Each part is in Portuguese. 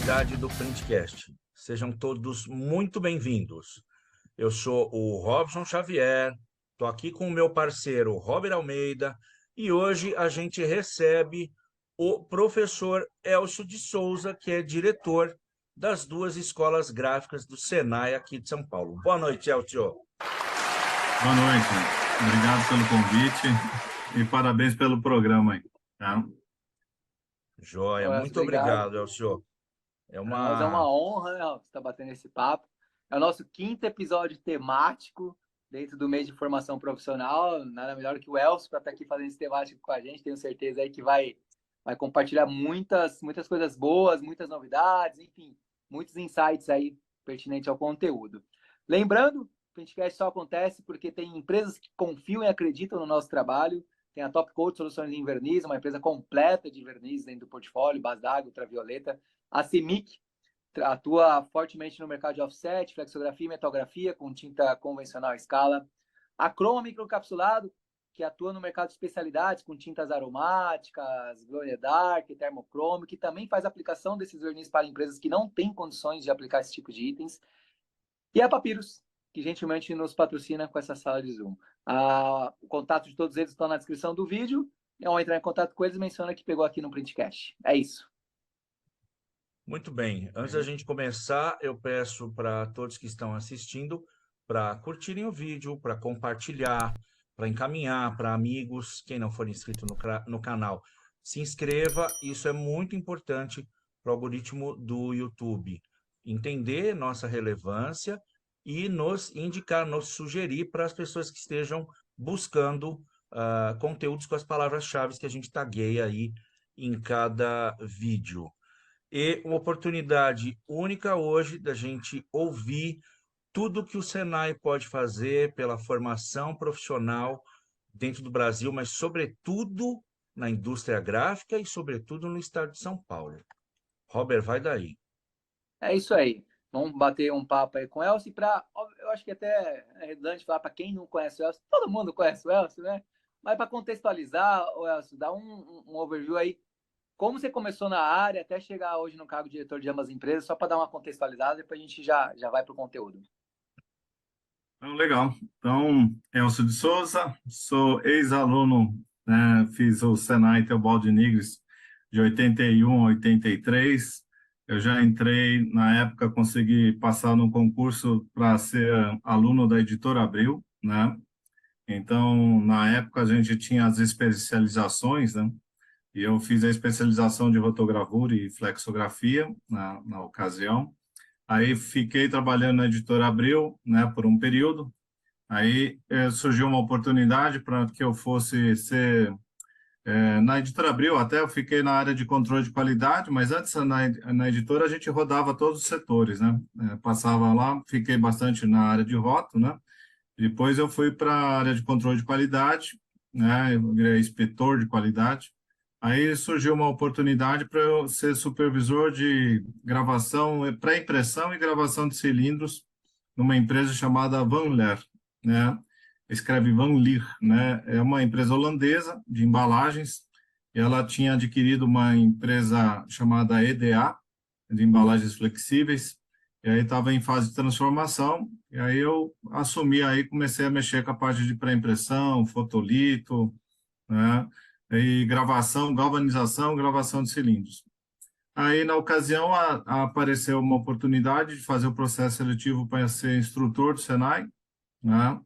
comunidade do Printcast. Sejam todos muito bem-vindos. Eu sou o Robson Xavier, estou aqui com o meu parceiro Robert Almeida e hoje a gente recebe o professor Elcio de Souza, que é diretor das duas escolas gráficas do Senai aqui de São Paulo. Boa noite, Elcio. Boa noite, obrigado pelo convite e parabéns pelo programa aí. Tá? Joia, Elcio, muito obrigado. obrigado, Elcio. Para nós é uma honra, né, Elcio, estar batendo esse papo. É o nosso 5º episódio temático dentro do mês de formação profissional. Nada melhor que o Elcio para estar aqui fazendo esse temático com a gente. Tenho certeza aí que vai compartilhar muitas coisas boas, muitas novidades, enfim, muitos insights aí pertinentes ao conteúdo. Lembrando, o Printcast só acontece porque tem empresas que confiam e acreditam no nosso trabalho. Tem a Top Coat Soluções em Verniz, uma empresa completa de verniz dentro do portfólio, base d'água, ultravioleta. A CIMIC atua fortemente no mercado de offset, flexografia e metalgrafia com tinta convencional à escala. A Croma Microcapsulado, que atua no mercado de especialidades com tintas aromáticas, glow in the dark, termocrome, que também faz aplicação desses verniz para empresas que não têm condições de aplicar esse tipo de itens. E a Papyrus, que gentilmente nos patrocina com essa sala de Zoom. O contato de todos eles está na descrição do vídeo. Ao entrar em contato com eles, menciona que pegou aqui no Printcast. É isso. Muito bem. Antes da gente começar, eu peço para todos que estão assistindo para curtirem o vídeo, para compartilhar, para encaminhar para amigos, quem não for inscrito no canal. Se inscreva, isso é muito importante para o algoritmo do YouTube. Entender nossa relevância e nos indicar, nos sugerir para as pessoas que estejam buscando conteúdos com as palavras-chave que a gente tagueia aí em cada vídeo. E uma oportunidade única hoje da gente ouvir tudo que o Senai pode fazer pela formação profissional dentro do Brasil, mas sobretudo na indústria gráfica e sobretudo no estado de São Paulo. Robert, vai daí. É isso aí. Vamos bater um papo aí com o Elcio. Eu acho que até é redundante falar para quem não conhece o Elcio. Todo mundo conhece o Elcio, né? Mas para contextualizar, o Elcio, dá um overview aí. Como você começou na área até chegar hoje no cargo de diretor de ambas empresas, só para dar uma contextualizada, depois a gente já vai para o conteúdo. Legal. Então, Elcio de Souza, sou ex-aluno, né, fiz o Senai Teobaldo de Nigres de 81 a 83. Eu já entrei, na época, consegui passar no concurso para ser aluno da Editora Abril, né? Então, na época, a gente tinha as especializações, né? E eu fiz a especialização de rotogravura e flexografia na ocasião. Aí fiquei trabalhando na Editora Abril, né, por um período. Aí surgiu uma oportunidade para que eu fosse ser na Editora Abril. Até eu fiquei na área de controle de qualidade, mas antes na editora a gente rodava todos os setores, né? Passava lá, fiquei bastante na área de roto, né? Depois eu fui para a área de controle de qualidade, né? Eu virei inspetor de qualidade. Aí surgiu uma oportunidade para eu ser supervisor de gravação, pré-impressão e gravação de cilindros numa empresa chamada Van Leer, né? Escreve Van Leer, né? É uma empresa holandesa de embalagens. Ela tinha adquirido uma empresa chamada EDA, de embalagens flexíveis, e aí estava em fase de transformação, e aí eu assumi, aí comecei a mexer com a parte de pré-impressão, fotolito, né? E gravação, galvanização, gravação de cilindros. Aí, na ocasião, apareceu uma oportunidade de fazer o processo seletivo para ser instrutor do Senai, né?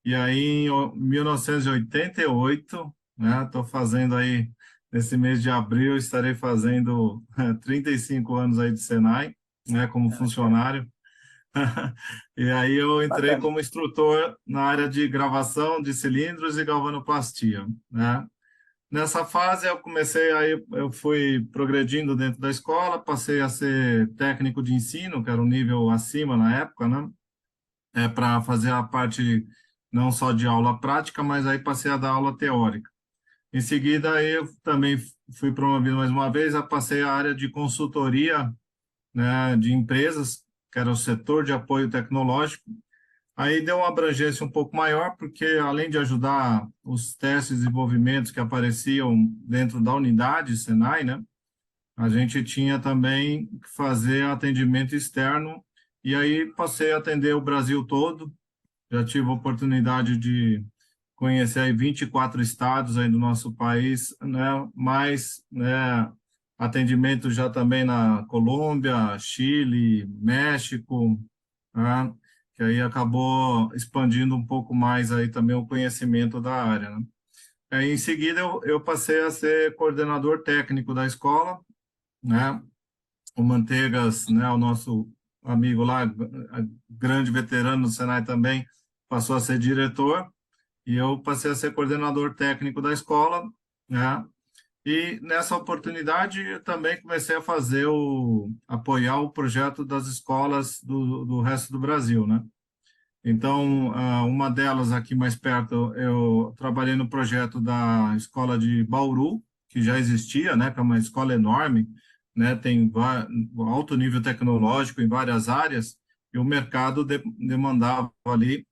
E aí, em 1988, né? Estou fazendo aí, nesse mês de abril, estarei fazendo 35 anos aí de Senai, né? Como funcionário. E aí eu entrei como instrutor na área de gravação de cilindros e galvanoplastia, né? Nessa fase eu comecei, aí eu fui progredindo dentro da escola, passei a ser técnico de ensino, que era um nível acima na época, né? Para fazer a parte não só de aula prática, mas aí passei a dar aula teórica. Em seguida, aí eu também fui promovido mais uma vez, passei a área de consultoria, né, de empresas, que era o setor de apoio tecnológico. Aí deu uma abrangência um pouco maior, porque além de ajudar os testes e desenvolvimentos que apareciam dentro da unidade Senai, né, a gente tinha também que fazer atendimento externo, e aí passei a atender o Brasil todo. Já tive a oportunidade de conhecer aí 24 estados aí do nosso país, né? Mais, né, atendimento já também na Colômbia, Chile, México, né? Que aí acabou expandindo um pouco mais aí também o conhecimento da área, né? Aí, em seguida, eu passei a ser coordenador técnico da escola, né? O Manteigas, né, o nosso amigo lá, grande veterano do Senai também, passou a ser diretor, e eu passei a ser coordenador técnico da escola, né? E nessa oportunidade eu também comecei a apoiar o projeto das escolas do resto do Brasil, né? Então, uma delas aqui mais perto, eu trabalhei no projeto da escola de Bauru, que já existia, né? Que é uma escola enorme, né? Tem alto nível tecnológico em várias áreas, e o mercado demandava ali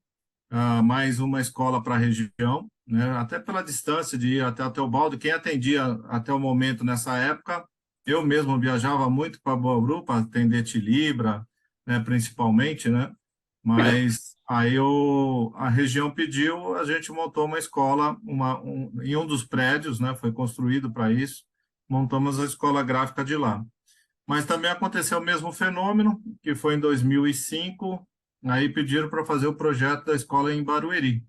mais uma escola para a região, né? Até pela distância de ir até o Teobaldo. Quem atendia até o momento nessa época, eu mesmo viajava muito para Bauru para atender Tilibra, né? Principalmente, né? Mas aí a região pediu, a gente montou uma escola em um dos prédios, né? Foi construído para isso, montamos a escola gráfica de lá. Mas também aconteceu o mesmo fenômeno, que foi em 2005, aí pediram para fazer o projeto da escola em Barueri,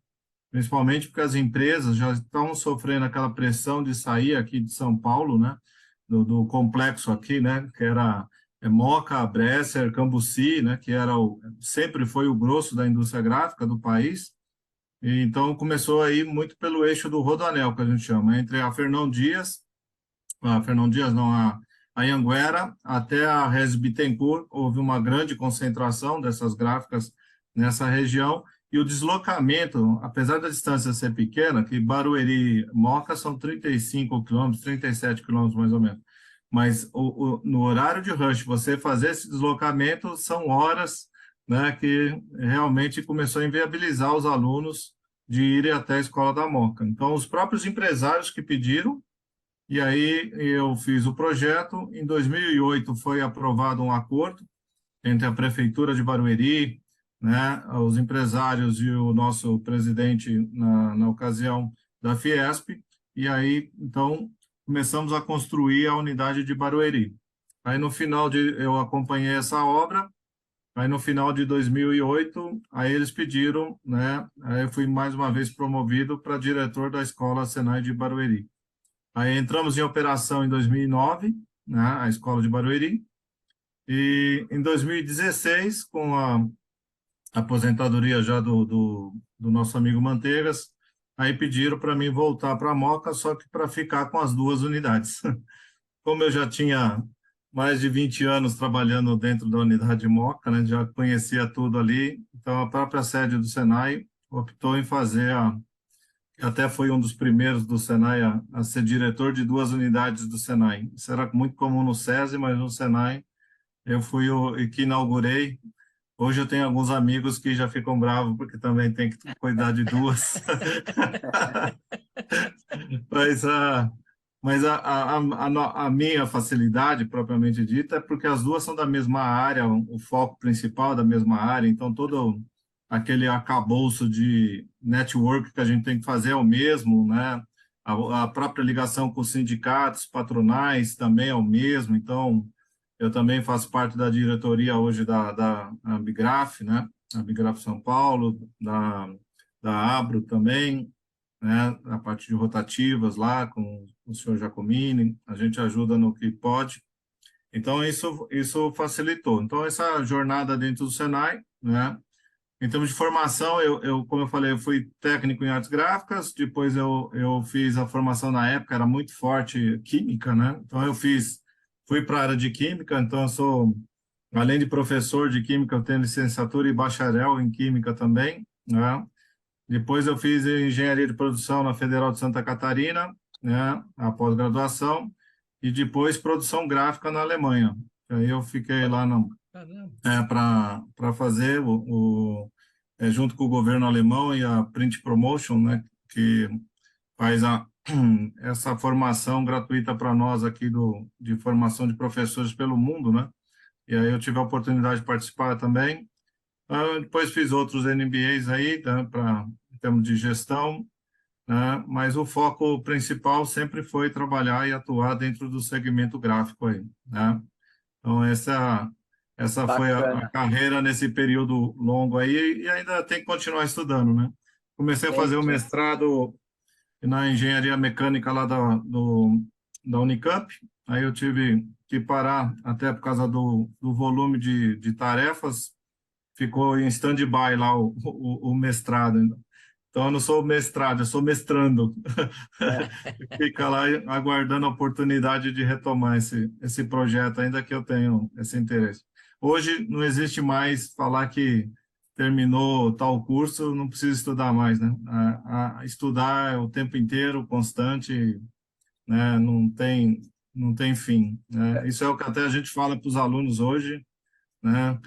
principalmente porque as empresas já estão sofrendo aquela pressão de sair aqui de São Paulo, né, do complexo aqui, né, que era Moca, Bresser, Cambuci, né, que sempre foi o grosso da indústria gráfica do país. E então começou aí muito pelo eixo do Rodoanel, que a gente chama, entre Fernão Dias não, a Anhanguera até a Regis Bittencourt, houve uma grande concentração dessas gráficas nessa região, e o deslocamento, apesar da distância ser pequena, que Barueri Moca são 35 quilômetros, 37 quilômetros mais ou menos, mas no horário de rush, você fazer esse deslocamento são horas, né, que realmente começou a inviabilizar os alunos de irem até a escola da Moca. Então, os próprios empresários que pediram, e aí eu fiz o projeto. Em 2008 foi aprovado um acordo entre a Prefeitura de Barueri, né, os empresários e o nosso presidente na ocasião da Fiesp, e aí então começamos a construir a unidade de Barueri. Aí no final eu acompanhei essa obra, aí no final de 2008, aí eles pediram, né, aí eu fui mais uma vez promovido para diretor da Escola Senai de Barueri. Aí entramos em operação em 2009, né, a escola de Barueri, e em 2016, com a aposentadoria já do nosso amigo Manteigas, aí pediram para mim voltar para a Moca, só que para ficar com as duas unidades. Como eu já tinha mais de 20 anos trabalhando dentro da unidade Moca, né, já conhecia tudo ali, então a própria sede do Senai optou em fazer até foi um dos primeiros do Senai a ser diretor de duas unidades do Senai. Isso era muito comum no SESI, mas no Senai eu fui o que inaugurei. Hoje eu tenho alguns amigos que já ficam bravos porque também tem que cuidar de duas. Mas, a minha facilidade, propriamente dita, é porque as duas são da mesma área, o foco principal é da mesma área, então todo aquele arcabouço de network que a gente tem que fazer é o mesmo, né? A própria ligação com os sindicatos patronais também é o mesmo, então eu também faço parte da diretoria hoje da Abigraf, né? Abigraf São Paulo, da Abro também, né, a parte de rotativas lá com o senhor Giacomini, a gente ajuda no que pode. Então, isso facilitou. Então, essa jornada dentro do Senai, né, em termos de formação, como eu falei, eu fui técnico em artes gráficas, depois eu fiz a formação na época, era muito forte química, né, então fui para a área de química, então eu sou, além de professor de química, eu tenho licenciatura e bacharel em química também, né. Depois eu fiz engenharia de produção na Federal de Santa Catarina, né, a pós-graduação, e depois produção gráfica na Alemanha. Aí eu fiquei lá para fazer junto com o governo alemão e a Print Promotion, né, que faz essa formação gratuita para nós aqui de formação de professores pelo mundo, né? E aí eu tive a oportunidade de participar também. Depois fiz outros MBAs aí, né, em termos de gestão, né? Mas o foco principal sempre foi trabalhar e atuar dentro do segmento gráfico aí, né? Então, essa foi a Bacana. carreira nesse período longo aí, e ainda tem que continuar estudando, né? Comecei a fazer o Sempre. mestrado na engenharia mecânica lá da Unicamp, aí eu tive que parar até por causa do volume de tarefas, ficou em stand-by lá o mestrado. Então, eu não sou mestrado, eu sou mestrando. Fica lá aguardando a oportunidade de retomar esse projeto, ainda que eu tenha esse interesse. Hoje não existe mais falar que terminou tal curso, não precisa estudar mais, né? Estudar o tempo inteiro, constante, né? Não tem fim, né? Isso é o que até a gente fala para os alunos hoje, né?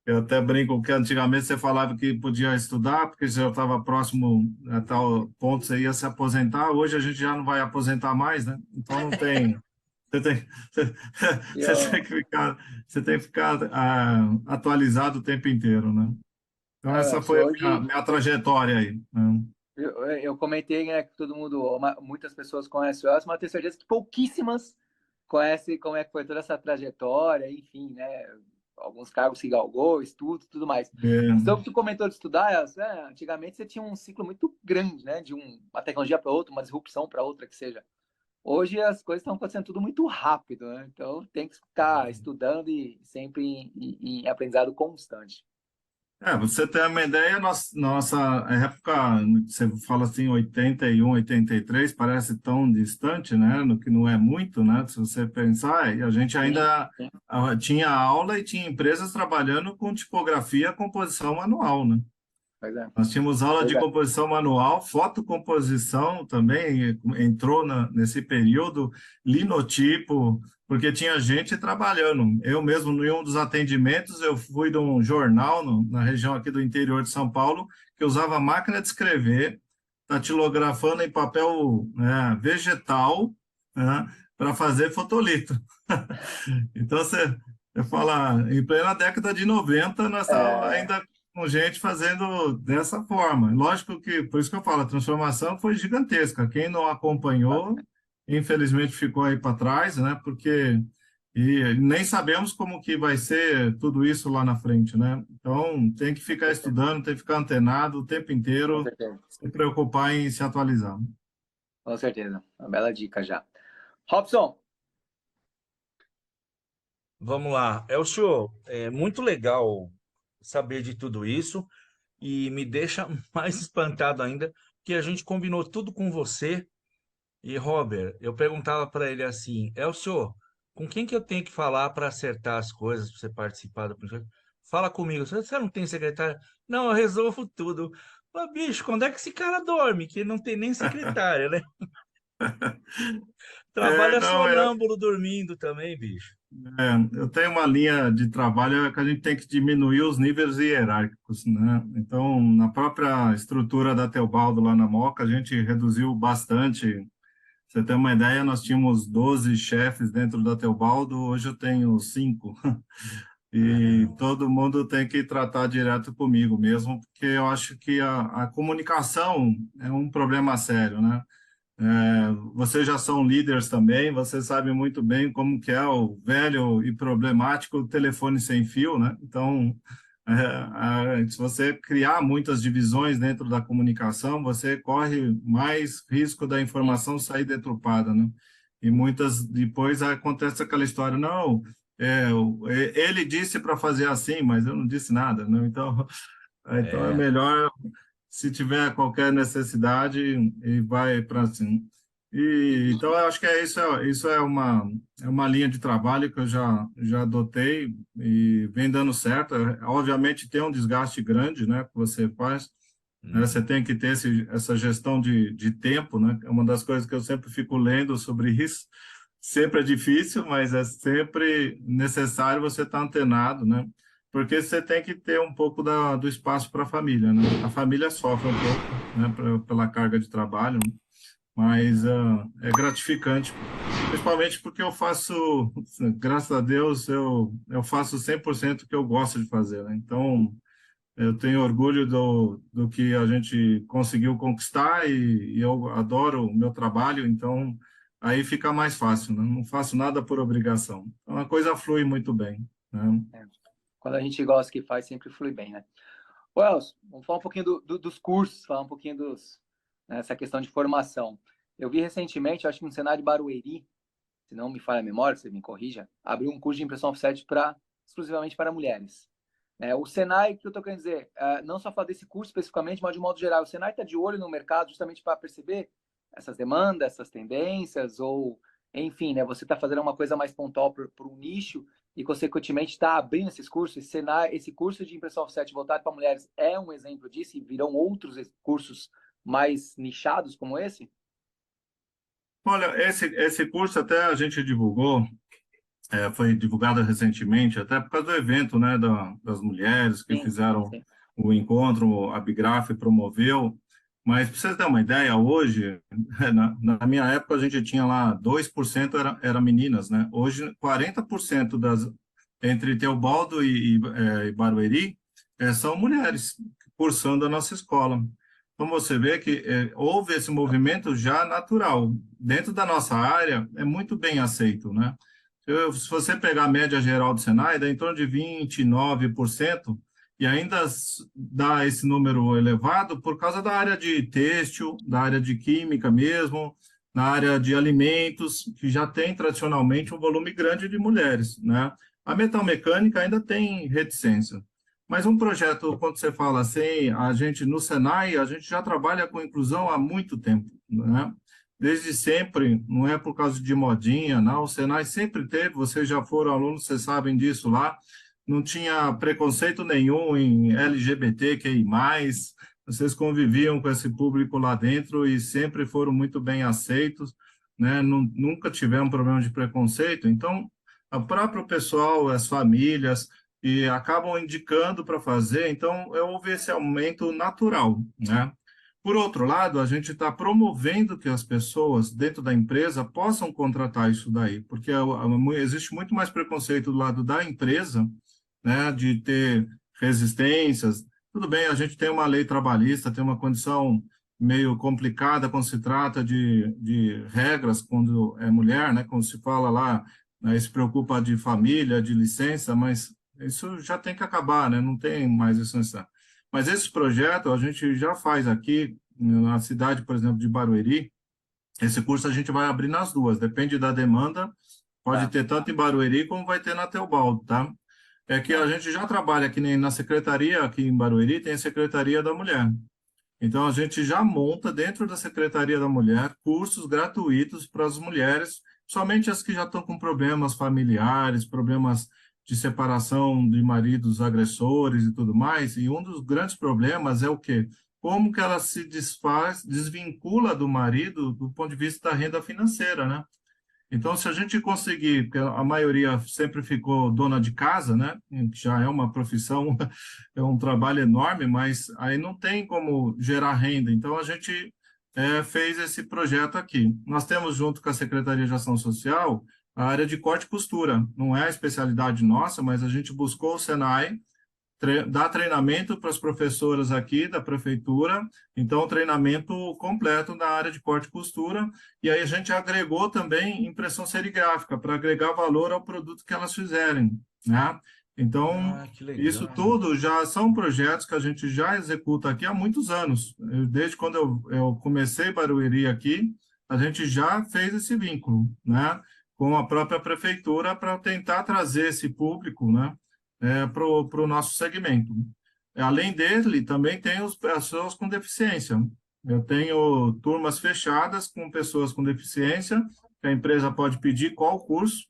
Eu até brinco que antigamente você falava que podia estudar, porque você já estava próximo a tal ponto, você ia se aposentar. Hoje a gente já não vai aposentar mais, né? Então não tem. Você tem, você tem que ficar, você tem que ficar atualizado o tempo inteiro, né? Então essa Se foi a hoje minha trajetória aí, né? eu comentei, né, que todo mundo, muitas pessoas conhecem o Elcio, mas eu tenho certeza que pouquíssimas conhecem como é que foi toda essa trajetória, enfim, né? Alguns cargos que galgou, estudos e tudo mais. Então, que tu comentou de estudar, Elcio, antigamente você tinha um ciclo muito grande, né? De uma tecnologia para outra, uma disrupção para outra, que seja. Hoje as coisas estão acontecendo tudo muito rápido, né? Então tem que ficar estudando e sempre em aprendizado constante. Você tem uma ideia, nossa época, você fala assim, 81, 83, parece tão distante, né? No que não é muito, né? Se você pensar, e a gente Sim, ainda sim. tinha aula e tinha empresas trabalhando com tipografia, composição manual, né? Pois é. Nós tínhamos aula Pois de é. composição manual, fotocomposição também entrou nesse período, linotipo, porque tinha gente trabalhando. Eu mesmo, em um dos atendimentos, eu fui de um jornal na região aqui do interior de São Paulo, que usava máquina de escrever, datilografando em papel, né, vegetal, né, para fazer fotolito. Então, você fala, em plena década de 90, nós estávamos É, ainda com gente fazendo dessa forma. Lógico que, por isso que eu falo, a transformação foi gigantesca. Quem não acompanhou, infelizmente ficou aí para trás, né? Porque nem sabemos como que vai ser tudo isso lá na frente, né? Então, tem que ficar estudando, tem que ficar antenado o tempo com inteiro, certeza. se preocupar em se atualizar. Com certeza. Uma bela dica já. Robson, Vamos lá. Elcio, é muito legal saber de tudo isso e me deixa mais espantado ainda que a gente combinou tudo com você. E, Robert, eu perguntava para ele assim, Elcio, com quem que eu tenho que falar para acertar as coisas, para você participar do projeto? Fala comigo. Você não tem secretária? Não, eu resolvo tudo. Mas, bicho, quando é que esse cara dorme? Que não tem nem secretária, né? Trabalha Não, sonâmbulo dormindo também, bicho. eu tenho uma linha de trabalho que a gente tem que diminuir os níveis hierárquicos, né? Então, na própria estrutura da Teobaldo lá na Moca, a gente reduziu bastante. Você tem uma ideia, nós tínhamos 12 chefes dentro da Teobaldo, hoje eu tenho 5. E Caramba. todo mundo tem que tratar direto comigo mesmo, porque eu acho que a comunicação é um problema sério, né? Vocês já são líderes também, vocês sabem muito bem como que é o velho e problemático telefone sem fio, né? Então, se você criar muitas divisões dentro da comunicação, você corre mais risco da sim, informação sair deturpada, né? E muitas depois acontece aquela história, não, ele disse para fazer assim, mas eu não disse nada, né? Então é É, melhor se tiver qualquer necessidade e vai para assim. Então eu acho que isso é uma linha de trabalho que eu já adotei e vem dando certo. Obviamente tem um desgaste grande, né, que você faz, né, você uhum. tem que ter essa gestão de tempo, né? É uma das coisas que eu sempre fico lendo sobre isso. Sempre é difícil, mas é sempre necessário você estar antenado, né? Porque você tem que ter um pouco do espaço para a família, né? A família sofre um pouco, né, pela carga de trabalho, mas é gratificante, principalmente porque eu faço, graças a Deus, eu faço 100% o que eu gosto de fazer, né? Então, eu tenho orgulho do que a gente conseguiu conquistar e eu adoro o meu trabalho, então aí fica mais fácil, né? Não faço nada por obrigação. Então a coisa flui muito bem, né? Quando a gente gosta que faz, sempre flui bem, né? Ô, Elcio, vamos falar um pouquinho dos cursos, falar um pouquinho essa questão de formação. Eu vi recentemente, acho que no Senai de Barueri, se não me falha a memória, você me corrija, abriu um curso de impressão offset exclusivamente para mulheres. O Senai, que eu estou querendo dizer, não só falar desse curso especificamente, mas de modo geral, o Senai está de olho no mercado justamente para perceber essas demandas, essas tendências, ou, enfim, né, você está fazendo uma coisa mais pontual para um nicho e, consequentemente, está abrindo esses cursos. Esse curso de impressão offset voltado para mulheres é um exemplo disso e virão outros cursos mais nichados como esse? Olha, esse curso até a gente divulgou, foi divulgado recentemente, até por causa do evento, né, das mulheres que fizeram Sim. o encontro, a Bigraf promoveu. Mas para vocês terem uma ideia, hoje, na minha época, a gente tinha lá 2% era meninas, né? Hoje, 40% entre Teobaldo e Barueri são mulheres cursando a nossa escola. Então, você vê que houve esse movimento já natural. Dentro da nossa área, é muito bem aceito, né? Se você pegar a média geral do Senai, dá em torno de 29%, e ainda dá esse número elevado por causa da área de têxtil, da área de química mesmo, na área de alimentos, que já tem tradicionalmente um volume grande de mulheres, né? A metalmecânica ainda tem reticência. Mas um projeto, quando você fala assim, a gente no Senai, a gente já trabalha com inclusão há muito tempo, né? Desde sempre, não é por causa de modinha, não. O Senai sempre teve, vocês já foram alunos, vocês sabem disso lá. Não tinha preconceito nenhum em LGBTQI+, vocês conviviam com esse público lá dentro e sempre foram muito bem aceitos, né? Nunca tivemos problema de preconceito. Então, o próprio pessoal, as famílias, e acabam indicando para fazer, então houve esse aumento natural, né? Por outro lado, a gente está promovendo que as pessoas dentro da empresa possam contratar isso daí, porque existe muito mais preconceito do lado da empresa, né, de ter resistências. Tudo bem, a gente tem uma lei trabalhista, tem uma condição meio complicada quando se trata de regras, quando é mulher, né, quando se fala lá, né, se preocupa de família, de licença, mas isso já tem que acabar, né, não tem mais isso necessário. Mas esse projeto a gente já faz aqui na cidade, por exemplo, de Barueri. Esse curso a gente vai abrir nas duas, depende da demanda, pode ter tanto em Barueri como vai ter na Teobaldo, tá? É que a gente já trabalha aqui na secretaria, aqui em Barueri, tem a Secretaria da Mulher. Então, a gente já monta dentro da Secretaria da Mulher cursos gratuitos para as mulheres, somente as que já estão com problemas familiares, problemas de separação de maridos agressores e tudo mais. E um dos grandes problemas é o quê? Como que ela se desvincula do marido do ponto de vista da renda financeira, né? Então, se a gente conseguir, porque a maioria sempre ficou dona de casa, né? Que já é uma profissão, é um trabalho enorme, mas aí não tem como gerar renda. Então, a gente fez esse projeto aqui. Nós temos, junto com a Secretaria de Ação Social, a área de corte e costura. Não é a especialidade nossa, mas a gente buscou o Senai, dar treinamento para as professoras aqui da prefeitura, então treinamento completo na área de corte e costura, e aí a gente agregou também impressão serigráfica, para agregar valor ao produto que elas fizerem, né? Então, isso tudo já são projetos que a gente já executa aqui há muitos anos. Desde quando eu comecei Barueri aqui, a gente já fez esse vínculo, né, com a própria prefeitura para tentar trazer esse público, né, para o nosso segmento. Além dele, também tem as pessoas com deficiência. Eu tenho turmas fechadas com pessoas com deficiência, que a empresa pode pedir qual curso,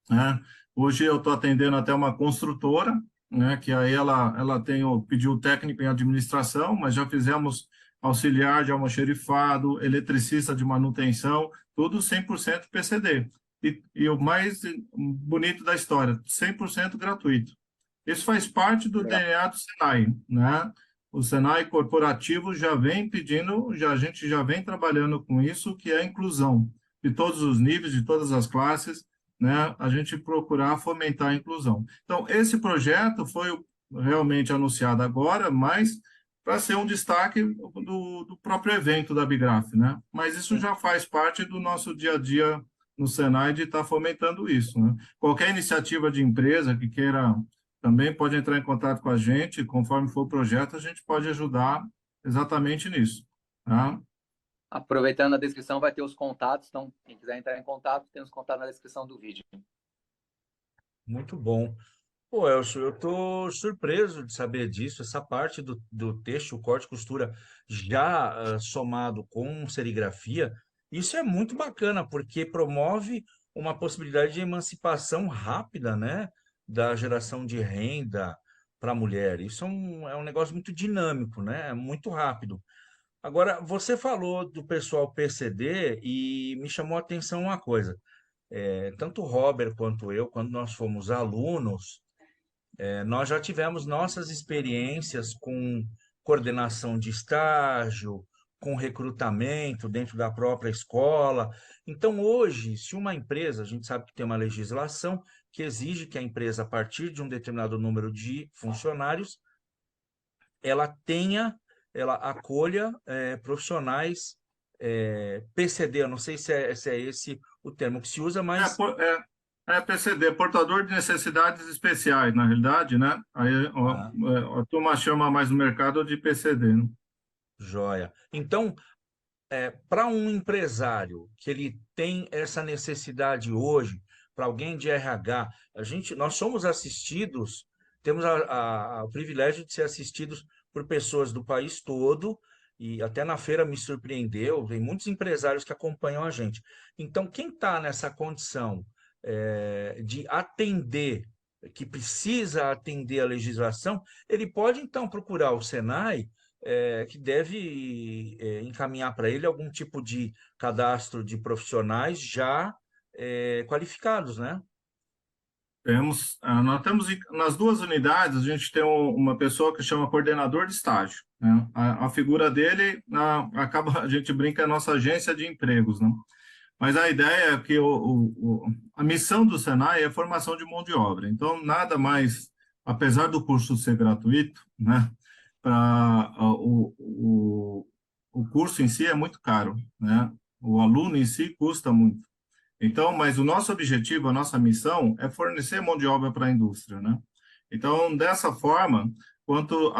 né? Hoje eu estou atendendo até uma construtora, né, que aí ela pediu técnico em administração, mas já fizemos auxiliar de almoxerifado, eletricista de manutenção, tudo 100% PCD. E o mais bonito da história, 100% gratuito. Isso faz parte do DNA do Senai, né? o Senai corporativo já vem pedindo, a gente já vem trabalhando com isso, que é a inclusão de todos os níveis, de todas as classes, né? A gente procurar fomentar a inclusão. Então, esse projeto foi realmente anunciado agora, mas para ser um destaque do próprio evento da Bigraf, né? Mas isso já faz parte do nosso dia a dia no Senai de estar fomentando isso, né? Qualquer iniciativa de empresa que queira também pode entrar em contato com a gente, conforme for o projeto, a gente pode ajudar exatamente nisso, tá? Aproveitando a descrição, vai ter os contatos, então quem quiser entrar em contato, tem os contatos na descrição do vídeo. Muito bom. Pô, Elcio, eu estou surpreso de saber disso. Essa parte do texto, o corte e costura, já somado com serigrafia, isso é muito bacana, porque promove uma possibilidade de emancipação rápida, né, da geração de renda para a mulher. Isso é um negócio muito dinâmico, né, é muito rápido. Agora, você falou do pessoal PCD e me chamou a atenção uma coisa. Tanto o Robert quanto eu, quando nós fomos alunos, nós já tivemos nossas experiências com coordenação de estágio, com recrutamento dentro da própria escola. Então, hoje, se uma empresa, a gente sabe que tem uma legislação que exige que a empresa, a partir de um determinado número de funcionários, ela acolha profissionais PCD. Eu não sei se é esse o termo que se usa, mas É PCD, portador de necessidades especiais, na realidade, né? Aí a turma chama mais no mercado de PCD, né? joia. Então, para um empresário que ele tem essa necessidade hoje, para alguém de RH, nós somos assistidos, temos o privilégio de ser assistidos por pessoas do país todo, e até na feira me surpreendeu, tem muitos empresários que acompanham a gente. Então, quem está nessa condição de atender, que precisa atender a legislação, ele pode então procurar o Senai, que deve encaminhar para ele algum tipo de cadastro de profissionais já qualificados, né? Nós temos nas duas unidades, a gente tem uma pessoa que chama coordenador de estágio, né? A figura dele, a gente brinca, é a nossa agência de empregos, né? Mas a ideia é que a missão do Senai é a formação de mão de obra. Então, nada mais, apesar do curso ser gratuito, né? O curso em si é muito caro, né? O aluno em si custa muito. Então, mas o nosso objetivo, a nossa missão é fornecer mão de obra para a indústria, né? Então, dessa forma, quando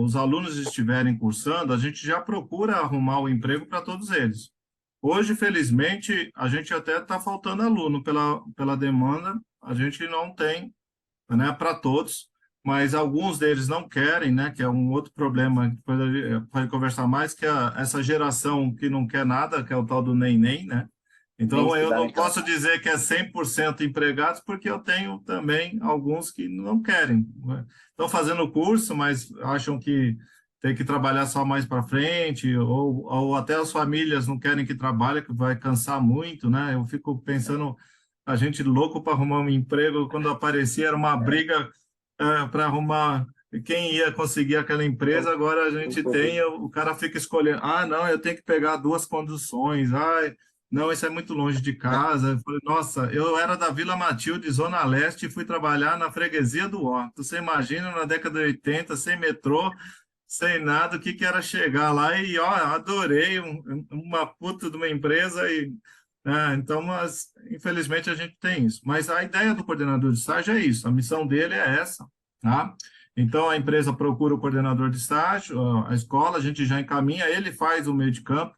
os alunos estiverem cursando, a gente já procura arrumar o emprego para todos eles. Hoje, felizmente, a gente até está faltando aluno pela demanda, a gente não tem, né, para todos, mas alguns deles não querem, né, que é um outro problema que depois a gente pode conversar mais, que é essa geração que não quer nada, que é o tal do nem, né? Então, eu não posso dizer que é 100% empregados, porque eu tenho também alguns que não querem, né? Estão fazendo curso, mas acham que tem que trabalhar só mais para frente, ou até as famílias não querem que trabalhe, que vai cansar muito, né? Eu fico pensando, a gente louco para arrumar um emprego, quando aparecia era uma briga para arrumar quem ia conseguir aquela empresa. Agora a gente tem, o cara fica escolhendo, não, eu tenho que pegar duas conduções, não, isso é muito longe de casa. Eu falei, nossa, eu era da Vila Matilde, Zona Leste, e fui trabalhar na freguesia do Ó. Você imagina, na década de 80, sem metrô, sem nada, o que era chegar lá e, adorei uma puta de uma empresa. Então, mas, infelizmente, a gente tem isso. Mas a ideia do coordenador de estágio é isso, a missão dele é essa, tá? Então, a empresa procura o coordenador de estágio, a escola, a gente já encaminha, ele faz o meio de campo.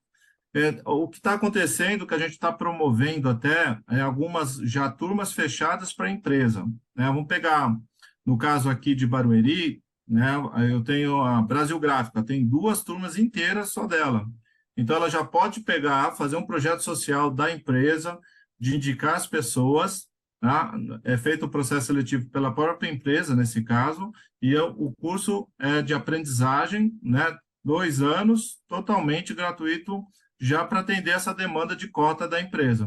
O que está acontecendo, que a gente está promovendo até, algumas já turmas fechadas para a empresa, né? Vamos pegar, no caso aqui de Barueri, né? Eu tenho a Brasil Gráfica, tem 2 turmas inteiras só dela. Então, ela já pode pegar, fazer um projeto social da empresa, de indicar as pessoas, tá? É feito o processo seletivo pela própria empresa, nesse caso, e o curso é de aprendizagem, né? 2 anos, totalmente gratuito, já para atender essa demanda de cota da empresa,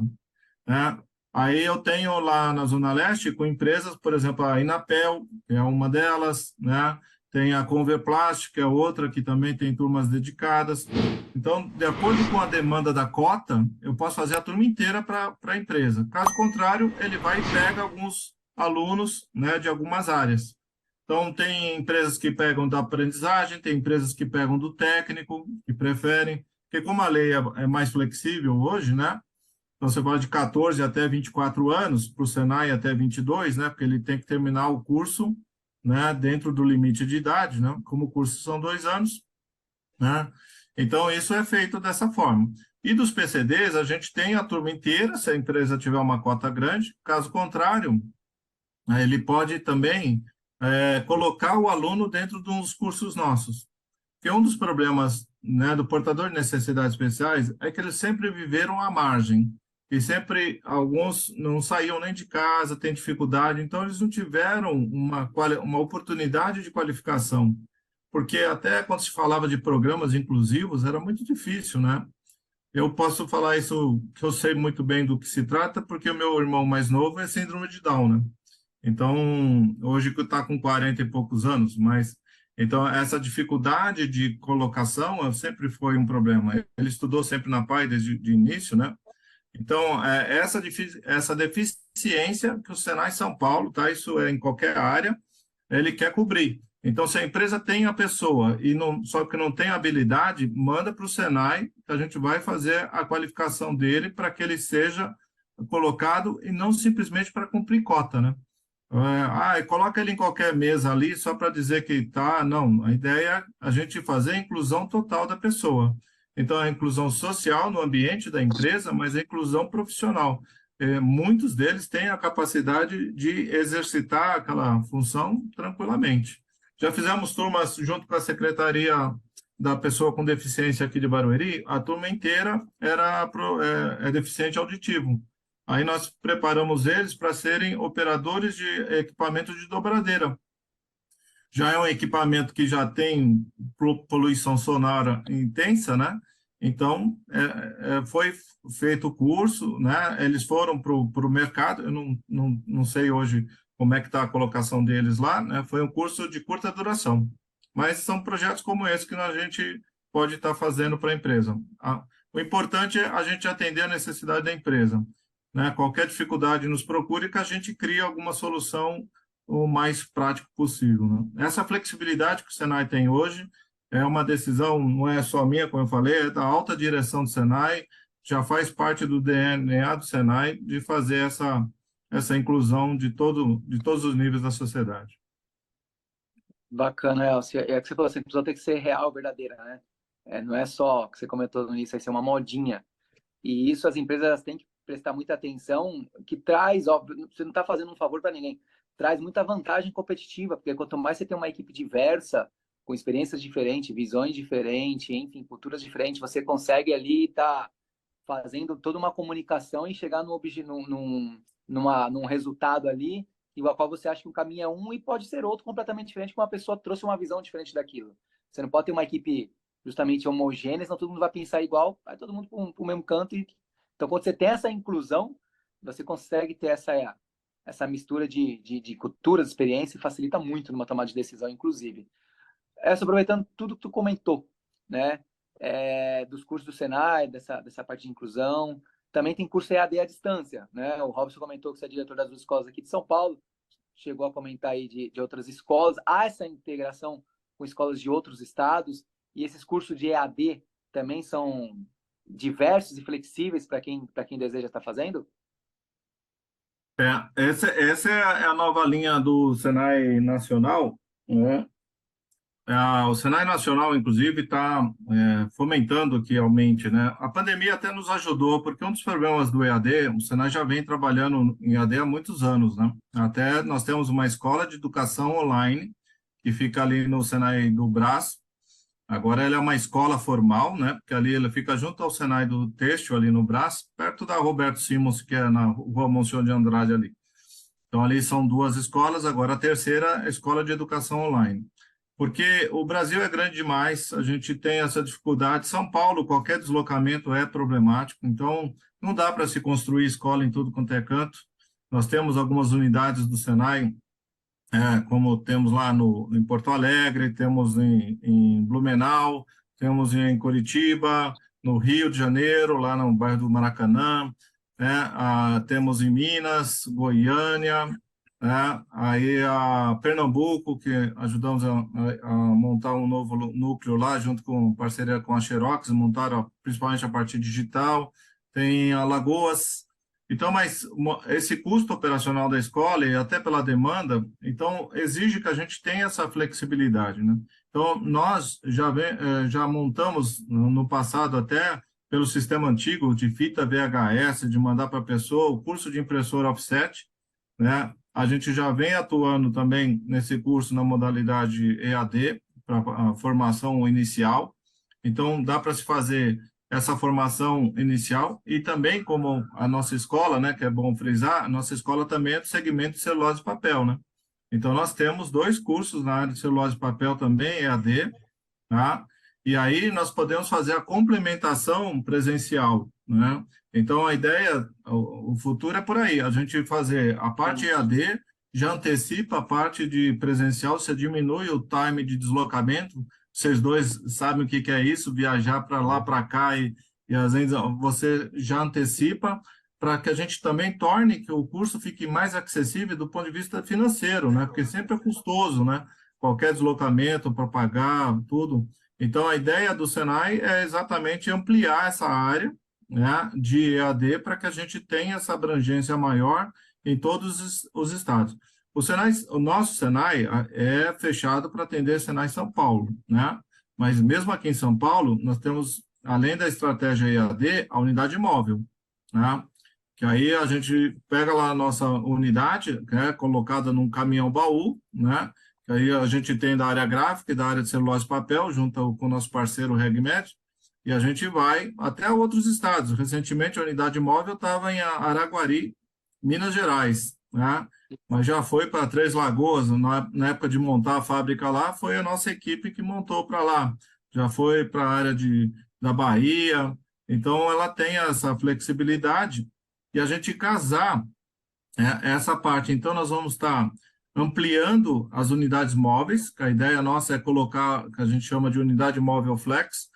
né? Aí eu tenho lá na Zona Leste com empresas, por exemplo, a Inapel, que é uma delas, né? tem a Converplast, que é outra que também tem turmas dedicadas. Então, de acordo com a demanda da cota, eu posso fazer a turma inteira para a empresa. Caso contrário, ele vai e pega alguns alunos, né, de algumas áreas. Então, tem empresas que pegam da aprendizagem, tem empresas que pegam do técnico, que preferem, porque como a lei é mais flexível hoje, né? Então, você pode de 14 até 24 anos, para o Senai até 22, né? Porque ele tem que terminar o curso, né? Dentro do limite de idade, né? Como o curso são 2 anos, né? Então, isso é feito dessa forma. E dos PCDs, a gente tem a turma inteira, se a empresa tiver uma cota grande. Caso contrário, ele pode também colocar o aluno dentro de uns cursos nossos. Porque um dos problemas, né, do portador de necessidades especiais é que eles sempre viveram à margem. E sempre, alguns não saíam nem de casa, têm dificuldade, então eles não tiveram uma oportunidade de qualificação. Porque até quando se falava de programas inclusivos, era muito difícil, né? Eu posso falar isso, que eu sei muito bem do que se trata, porque o meu irmão mais novo é síndrome de Down, né? Então, hoje que está com 40 e poucos anos, mas então essa dificuldade de colocação sempre foi um problema. Ele estudou sempre na PAI desde o início, né? Então, essa deficiência que o Senai São Paulo, tá? Isso é em qualquer área, ele quer cobrir. Então, se a empresa tem a pessoa e não, só que não tem habilidade, manda para o Senai, que a gente vai fazer a qualificação dele para que ele seja colocado e não simplesmente para cumprir cota, né? E coloca ele em qualquer mesa ali só para dizer que tá. Não, a ideia é a gente fazer a inclusão total da pessoa. Então, a inclusão social no ambiente da empresa, mas a inclusão profissional. Muitos deles têm a capacidade de exercitar aquela função tranquilamente. Já fizemos turmas junto com a Secretaria da Pessoa com Deficiência aqui de Barueri, a turma inteira é deficiente auditivo. Aí nós preparamos eles para serem operadores de equipamento de dobradeira. Já é um equipamento que já tem poluição sonora intensa, né? Então, foi feito o curso, né? Eles foram para o mercado, eu não sei hoje como é que está a colocação deles lá, né? Foi um curso de curta duração, mas são projetos como esse que a gente pode estar fazendo para a empresa. O importante é a gente atender a necessidade da empresa, né? Qualquer dificuldade nos procure que a gente crie alguma solução o mais prático possível, né? Essa flexibilidade que o Senai tem hoje é uma decisão, não é só minha, como eu falei, é da alta direção do Senai, já faz parte do DNA do Senai de fazer essa inclusão de todos os níveis da sociedade. Bacana, Elcio. É que você falou assim, a inclusão tem que ser real, verdadeira, né? Não é só, que você comentou no início, vai ser uma modinha. E isso as empresas têm que prestar muita atenção, que traz, óbvio, você não está fazendo um favor para ninguém, traz muita vantagem competitiva, porque quanto mais você tem uma equipe diversa, com experiências diferentes, visões diferentes, enfim, culturas diferentes, você consegue ali estar fazendo toda uma comunicação e chegar num resultado ali, igual qual você acha que um caminho é um e pode ser outro completamente diferente, porque uma pessoa trouxe uma visão diferente daquilo. Você não pode ter uma equipe justamente homogênea, senão todo mundo vai pensar igual, vai todo mundo para o mesmo canto. Então, quando você tem essa inclusão, você consegue ter essa mistura de culturas, experiência, e facilita muito numa tomada de decisão, inclusive. Aproveitando tudo que tu comentou, né? Dos cursos do Senai, dessa parte de inclusão. Também tem curso EAD à distância, né? O Robson comentou que você é diretor das duas escolas aqui de São Paulo, chegou a comentar aí de outras escolas. Há essa integração com escolas de outros estados, e esses cursos de EAD também são diversos e flexíveis para quem deseja estar fazendo? Essa é a nova linha do Senai Nacional, né? O Senai Nacional, inclusive, está fomentando que aumente, né? A pandemia até nos ajudou, porque um dos problemas do EAD, o Senai já vem trabalhando em EAD há muitos anos, né? Até nós temos uma escola de educação online, que fica ali no Senai do Brás. Agora ela é uma escola formal, né? Porque ali ela fica junto ao Senai do Têxtil, ali no Brás, perto da Roberto Simons, que é na Rua Monsenhor de Andrade ali. Então ali são duas escolas, agora a terceira é a escola de educação online. Porque o Brasil é grande demais, a gente tem essa dificuldade. São Paulo, qualquer deslocamento é problemático, então não dá para se construir escola em tudo quanto é canto. Nós temos algumas unidades do Senai como temos lá em Porto Alegre, temos em Blumenau, temos em Curitiba, no Rio de Janeiro, lá no bairro do Maracanã, né? Temos em Minas, Goiânia, né? Aí a Pernambuco, que ajudamos a montar um novo núcleo lá, junto com parceria com a Xerox, montaram principalmente a parte digital. Tem Alagoas. Então, mas esse custo operacional da escola e até pela demanda, então exige que a gente tenha essa flexibilidade, né? Então, nós já montamos no passado até pelo sistema antigo de fita VHS, de mandar para a pessoa o curso de impressora offset, né? A gente já vem atuando também nesse curso na modalidade EAD, para a formação inicial. Então, dá para se fazer essa formação inicial e também como a nossa escola, né, que é bom frisar, a nossa escola também é do segmento de celulose e papel, né? Então, nós temos 2 cursos na área de celulose e papel também, EAD, tá? E aí nós podemos fazer a complementação presencial, né? Então, a ideia, o futuro é por aí, a gente fazer a parte EAD, já antecipa a parte de presencial, você diminui o time de deslocamento, vocês dois sabem o que é isso, viajar para lá, para cá, e às vezes você já antecipa, para que a gente também torne que o curso fique mais acessível do ponto de vista financeiro, né? Porque sempre é custoso, né? Qualquer deslocamento para pagar, tudo. Então, a ideia do Senai é exatamente ampliar essa área, né, de EAD para que a gente tenha essa abrangência maior em todos os estados. O nosso Senai é fechado para atender Senai São Paulo, né? Mas mesmo aqui em São Paulo, nós temos, além da estratégia EAD, a unidade móvel, né? Que aí a gente pega lá a nossa unidade, que é colocada num caminhão-baú, né? Que aí a gente tem da área gráfica e da área de celulose e papel, junto com o nosso parceiro RegMed, e a gente vai até outros estados. Recentemente, a unidade móvel estava em Araguari, Minas Gerais, né? Mas já foi para Três Lagoas, na época de montar a fábrica lá, foi a nossa equipe que montou para lá. Já foi para a área da Bahia, então ela tem essa flexibilidade e a gente casar essa parte. Então, nós vamos estar ampliando as unidades móveis, que a ideia nossa é colocar, que a gente chama de unidade móvel flex.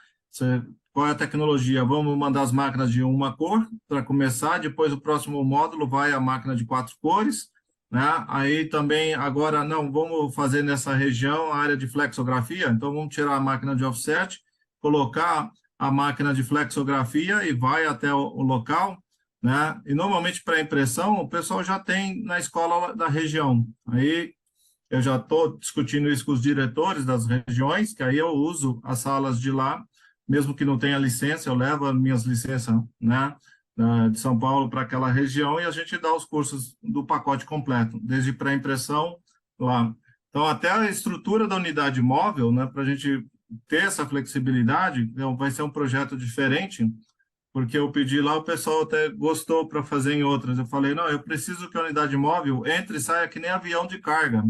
Qual é a tecnologia? Vamos mandar as máquinas de uma cor para começar, depois o próximo módulo vai a máquina de 4 cores, né? Aí também, agora, não, vamos fazer nessa região a área de flexografia, então vamos tirar a máquina de offset, colocar a máquina de flexografia e vai até o local, né? E normalmente para impressão o pessoal já tem na escola da região. Aí eu já estou discutindo isso com os diretores das regiões, que aí eu uso as salas de lá, mesmo que não tenha licença, eu levo as minhas licenças, né, de São Paulo para aquela região e a gente dá os cursos do pacote completo, desde pré-impressão lá. Então, até a estrutura da unidade móvel, né, para a gente ter essa flexibilidade, então, vai ser um projeto diferente, porque eu pedi lá, o pessoal até gostou para fazer em outras. Eu falei, não, eu preciso que a unidade móvel entre e saia que nem avião de carga,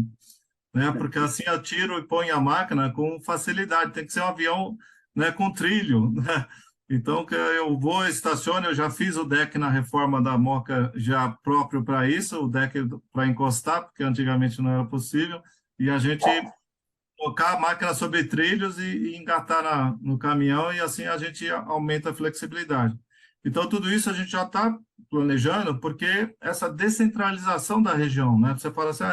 né? Porque assim eu tiro e ponho a máquina com facilidade. Tem que ser um avião, né, com trilho, né? Então, que eu vou, estaciono, eu já fiz o deck na reforma da Moca já próprio para isso, o deck para encostar, porque antigamente não era possível, e a gente colocar a máquina sobre trilhos e engatar no caminhão, e assim a gente aumenta a flexibilidade. Então, tudo isso a gente já está planejando, porque essa descentralização da região, né? Você fala assim,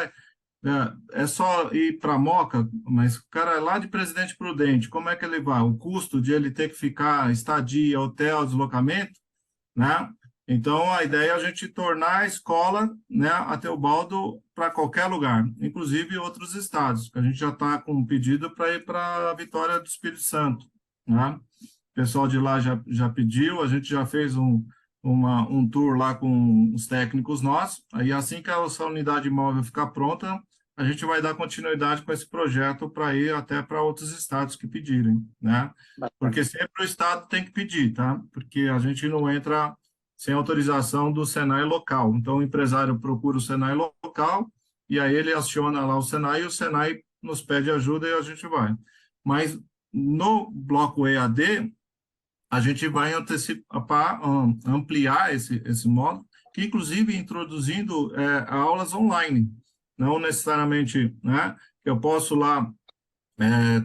é só ir para a Moca, mas o cara é lá de Presidente Prudente, como é que ele vai? O custo de ele ter que ficar estadia, hotel, deslocamento, né? Então, a ideia é a gente tornar a escola, né, a Teobaldo para qualquer lugar, inclusive outros estados, que a gente já está com um pedido para ir para a Vitória do Espírito Santo, né? O pessoal de lá já pediu, a gente já fez um tour lá com os técnicos nossos, aí assim que essa unidade móvel ficar pronta, a gente vai dar continuidade com esse projeto para ir até para outros estados que pedirem, né? Porque sempre o estado tem que pedir, tá? Porque a gente não entra sem autorização do Senai local. Então, o empresário procura o Senai local e aí ele aciona lá o Senai e o Senai nos pede ajuda e a gente vai. Mas no bloco EAD, a gente vai ampliar esse módulo, que inclusive introduzindo aulas online, não necessariamente, né, que eu posso lá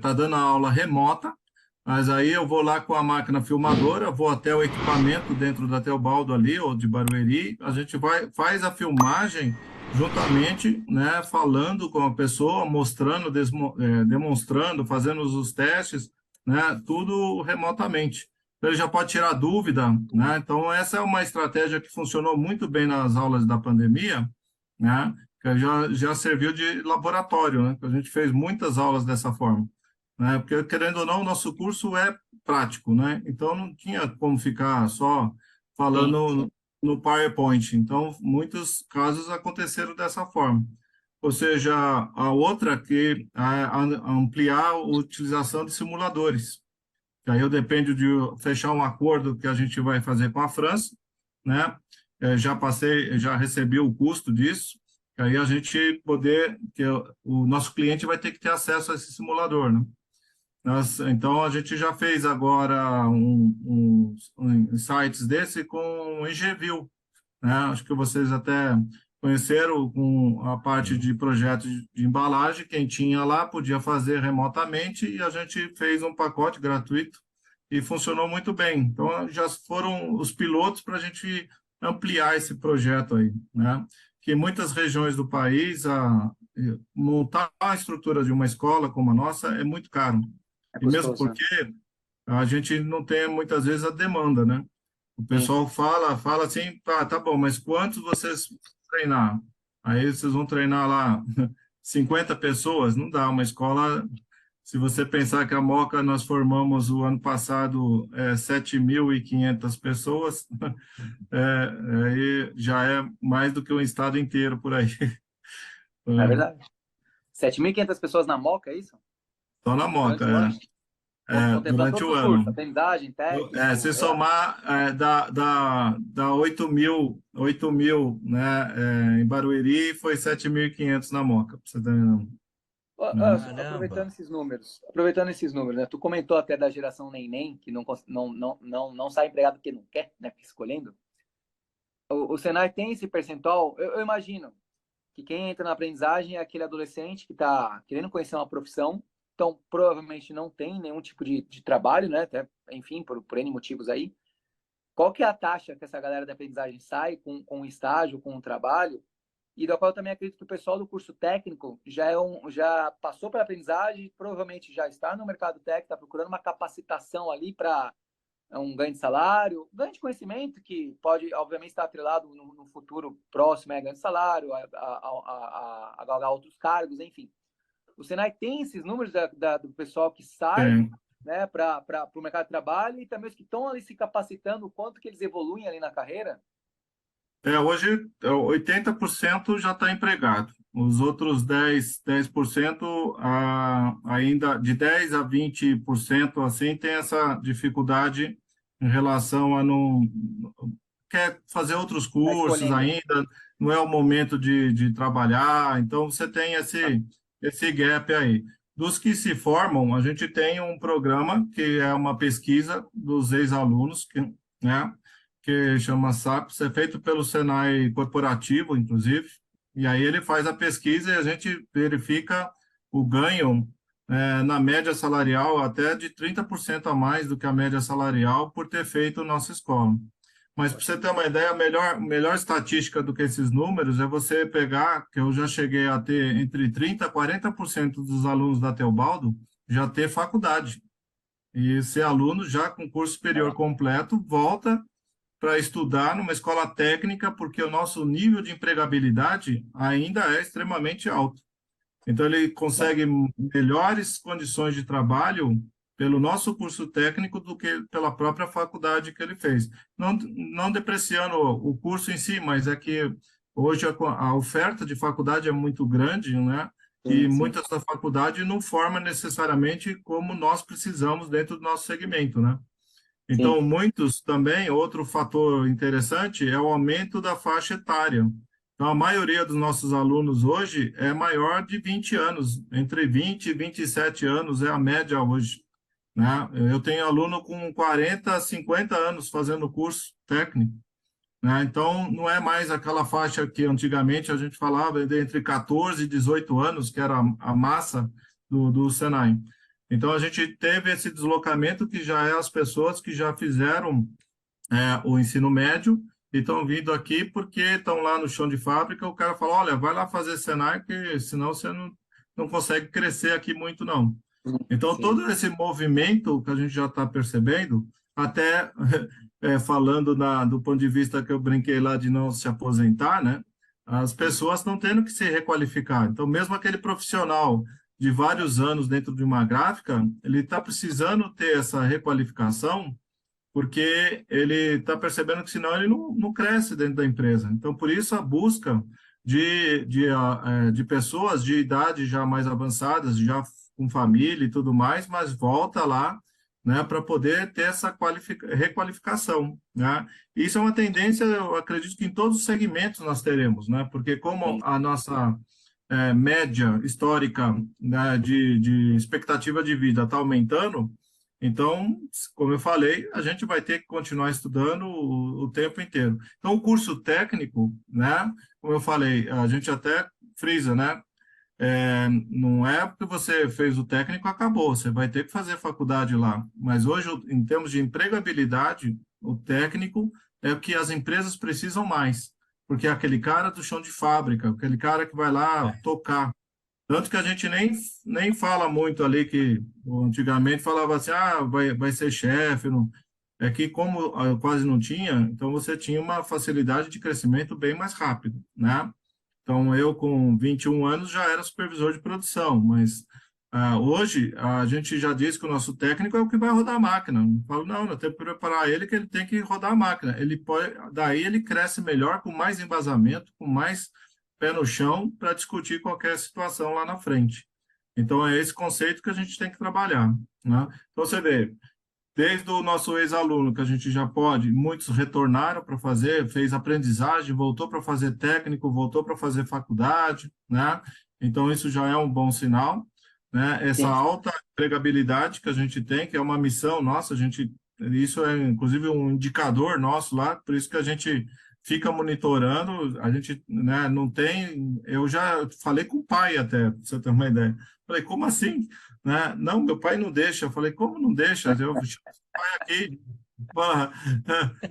tá dando a aula remota, mas aí eu vou lá com a máquina filmadora, vou até o equipamento dentro da Teobaldo ali, ou de Barueri, a gente faz a filmagem juntamente, né, falando com a pessoa, mostrando, demonstrando, fazendo os testes, né, tudo remotamente. Então, ele já pode tirar dúvida, né? Então, essa é uma estratégia que funcionou muito bem nas aulas da pandemia, né? Que já serviu de laboratório, né? A gente fez muitas aulas dessa forma, né? Porque, querendo ou não, o nosso curso é prático, né? Então, não tinha como ficar só falando no PowerPoint. Então, muitos casos aconteceram dessa forma. Ou seja, a outra que é ampliar a utilização de simuladores. Que aí eu dependo de fechar um acordo que a gente vai fazer com a França, né? Já recebi o custo disso, que aí a gente o nosso cliente vai ter que ter acesso a esse simulador, né? Então, a gente já fez agora sites desse com o EGView, né? Acho que vocês até conheceram com a parte de projetos de embalagem, quem tinha lá podia fazer remotamente e a gente fez um pacote gratuito e funcionou muito bem. Então, já foram os pilotos para a gente ampliar esse projeto aí, né? Que em muitas regiões do país, montar a estrutura de uma escola como a nossa é muito caro. E mesmo porque a gente não tem muitas vezes a demanda, né? O pessoal fala assim, tá bom, mas quantos vocês vão treinar? Aí vocês vão treinar lá 50 pessoas? Não dá, uma escola, se você pensar que a Moca nós formamos o ano passado 7.500 pessoas, aí já é mais do que um estado inteiro por aí. É verdade. 7.500 pessoas na Moca, é isso? Só na Moca, durante o ano. Aprendizagem, técnico... Se somar, dá 8.000, né? Em Barueri foi 7.500 na Moca, para você ter aproveitando esses números, né? Tu comentou até da geração neném, que não sai empregado porque não quer, né? Fica escolhendo. O Senai tem esse percentual, eu imagino que quem entra na aprendizagem é aquele adolescente que está querendo conhecer uma profissão, então provavelmente não tem nenhum tipo de trabalho, né? Até, enfim, por N motivos aí. Qual que é a taxa que essa galera da aprendizagem sai com um estágio, com um trabalho? E da qual eu também acredito que o pessoal do curso técnico já passou pela aprendizagem, provavelmente já está no mercado técnico, está procurando uma capacitação ali para um ganho de salário, ganho de conhecimento, que pode, obviamente, estar atrelado no futuro próximo a ganho de salário, a galgar outros cargos, enfim. O Senai tem esses números do pessoal que sai, né, para o mercado de trabalho e também os que estão ali se capacitando, o quanto que eles evoluem ali na carreira? Hoje 80% já está empregado. Os outros 10% ainda de 10 a 20% assim tem essa dificuldade em relação a não quer fazer outros cursos ainda, não é o momento de trabalhar, então você tem esse gap aí. Dos que se formam, a gente tem um programa que é uma pesquisa dos ex-alunos, né, que chama SAPS, é feito pelo Senai Corporativo, inclusive, e aí ele faz a pesquisa e a gente verifica o ganho na média salarial até de 30% a mais do que a média salarial por ter feito nossa escola. Mas para você ter uma ideia, a melhor estatística do que esses números é você pegar, que eu já cheguei a ter entre 30% a 40% dos alunos da Teobaldo já ter faculdade. E ser aluno já com curso superior completo, volta para estudar numa escola técnica, porque o nosso nível de empregabilidade ainda é extremamente alto. Então, ele consegue melhores condições de trabalho pelo nosso curso técnico do que pela própria faculdade que ele fez. Não depreciando o curso em si, mas é que hoje a oferta de faculdade é muito grande, né? E muitas da faculdade não forma necessariamente como nós precisamos dentro do nosso segmento, né? Então, muitos também, outro fator interessante é o aumento da faixa etária. Então, a maioria dos nossos alunos hoje é maior de 20 anos, entre 20 e 27 anos é a média hoje, né? Eu tenho aluno com 40 a 50 anos fazendo curso técnico, né? Então, não é mais aquela faixa que antigamente a gente falava de entre 14 e 18 anos, que era a massa do Senai. Então, a gente teve esse deslocamento que já é as pessoas que já fizeram o ensino médio e estão vindo aqui porque estão lá no chão de fábrica, o cara fala, olha, vai lá fazer Senai, que senão você não consegue crescer aqui muito, não. Então, Sim. todo esse movimento que a gente já está percebendo, até falando do ponto de vista que eu brinquei lá de não se aposentar, né? As pessoas estão tendo que se requalificar. Então, mesmo aquele profissional de vários anos dentro de uma gráfica, ele está precisando ter essa requalificação porque ele está percebendo que senão ele não cresce dentro da empresa. Então, por isso a busca de pessoas de idade já mais avançadas, já com família e tudo mais, mas volta lá, né, para poder ter essa requalificação, né? Isso é uma tendência, eu acredito que em todos os segmentos nós teremos, né? Porque como a nossa média histórica, né, de expectativa de vida está aumentando, então, como eu falei, a gente vai ter que continuar estudando o tempo inteiro. Então, o curso técnico, né, como eu falei, a gente até frisa, né, não é porque você fez o técnico, acabou, você vai ter que fazer faculdade lá. Mas hoje, em termos de empregabilidade, o técnico é o que as empresas precisam mais, porque é aquele cara do chão de fábrica, aquele cara que vai lá tocar. Tanto que a gente nem fala muito ali que antigamente falava assim, vai ser chefe, não. É que como quase não tinha, então você tinha uma facilidade de crescimento bem mais rápido, né? Então eu com 21 anos já era supervisor de produção, mas hoje a gente já diz que o nosso técnico é o que vai rodar a máquina. Eu falo, não, eu tenho que preparar ele que ele tem que rodar a máquina. Ele pode, daí ele cresce melhor, com mais embasamento, com mais pé no chão para discutir qualquer situação lá na frente. Então, é esse conceito que a gente tem que trabalhar, né? Então, você vê, desde o nosso ex-aluno, que a gente já pode, muitos retornaram para fazer, fez aprendizagem, voltou para fazer técnico, voltou para fazer faculdade, né? Então, isso já é um bom sinal, né? Essa Sim. alta empregabilidade que a gente tem, que é uma missão nossa, isso é, inclusive, um indicador nosso lá, por isso que a gente fica monitorando, a gente, né, não tem, eu já falei com o pai até, para você ter uma ideia. Falei, como assim? Né? Não, meu pai não deixa. Eu falei, como não deixa? Eu chamo o pai aqui. Porra,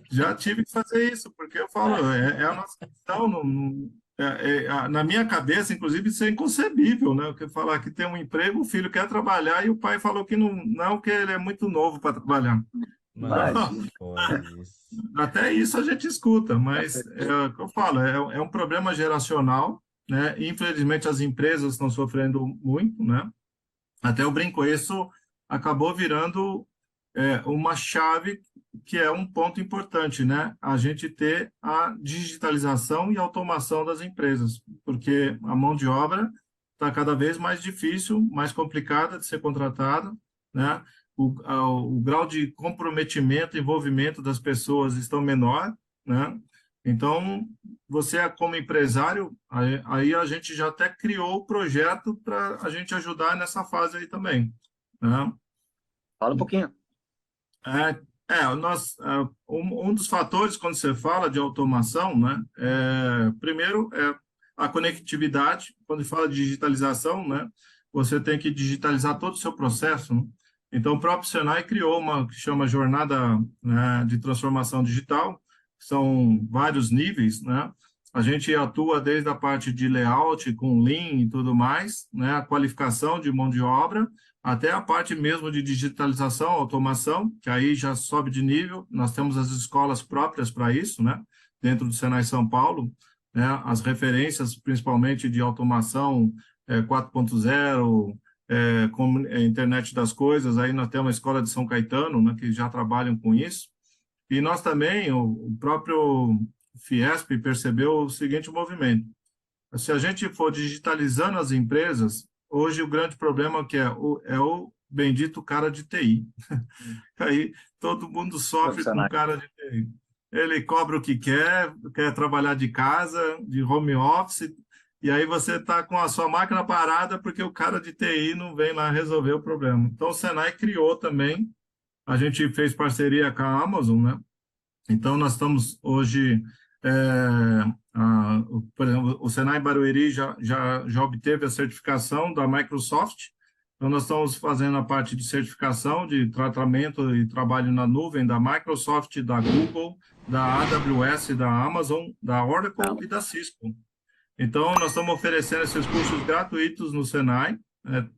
já tive que fazer isso, porque eu falo, é a nossa questão, na minha cabeça, inclusive, isso é inconcebível, né? Porque falar que tem um emprego, o filho quer trabalhar e o pai falou que não, que ele é muito novo para trabalhar. Mas foi isso. Até isso a gente escuta, mas é o que eu falo, é um problema geracional, né? Infelizmente as empresas estão sofrendo muito, né? Até eu brinco, isso acabou virando uma chave que é um ponto importante, né? A gente ter a digitalização e automação das empresas, porque a mão de obra está cada vez mais difícil, mais complicada de ser contratada, né? O grau de comprometimento, envolvimento das pessoas estão menor, né? Então, você como empresário, aí a gente já até criou o projeto para a gente ajudar nessa fase aí também, né? Fala um pouquinho. Um dos fatores quando você fala de automação, né? Primeiro é a conectividade. Quando fala de digitalização, né? Você tem que digitalizar todo o seu processo, né? Então, o próprio Senai criou uma que chama Jornada, né, de Transformação Digital. São vários níveis, né? A gente atua desde a parte de layout, com Lean e tudo mais, né? A qualificação de mão de obra, até a parte mesmo de digitalização, automação, que aí já sobe de nível. Nós temos as escolas próprias para isso, né? Dentro do Senai São Paulo, né? As referências, principalmente de automação 4.0, com a internet das coisas, aí nós temos a Escola de São Caetano, né? Que já trabalham com isso. E nós também, o próprio Fiesp percebeu o seguinte movimento: se a gente for digitalizando as empresas, hoje o grande problema que é o bendito cara de TI. Aí todo mundo sofre com o cara de TI. Ele cobra o que quer trabalhar de casa, de home office, e aí você está com a sua máquina parada porque o cara de TI não vem lá resolver o problema. Então o Senai criou também, a gente fez parceria com a Amazon, né? Então nós estamos hoje por exemplo, o Senai Barueri já obteve a certificação da Microsoft. Então, nós estamos fazendo a parte de certificação de tratamento e trabalho na nuvem da Microsoft, da Google, da AWS, da Amazon, da Oracle e da Cisco. Então, nós estamos oferecendo esses cursos gratuitos no Senai.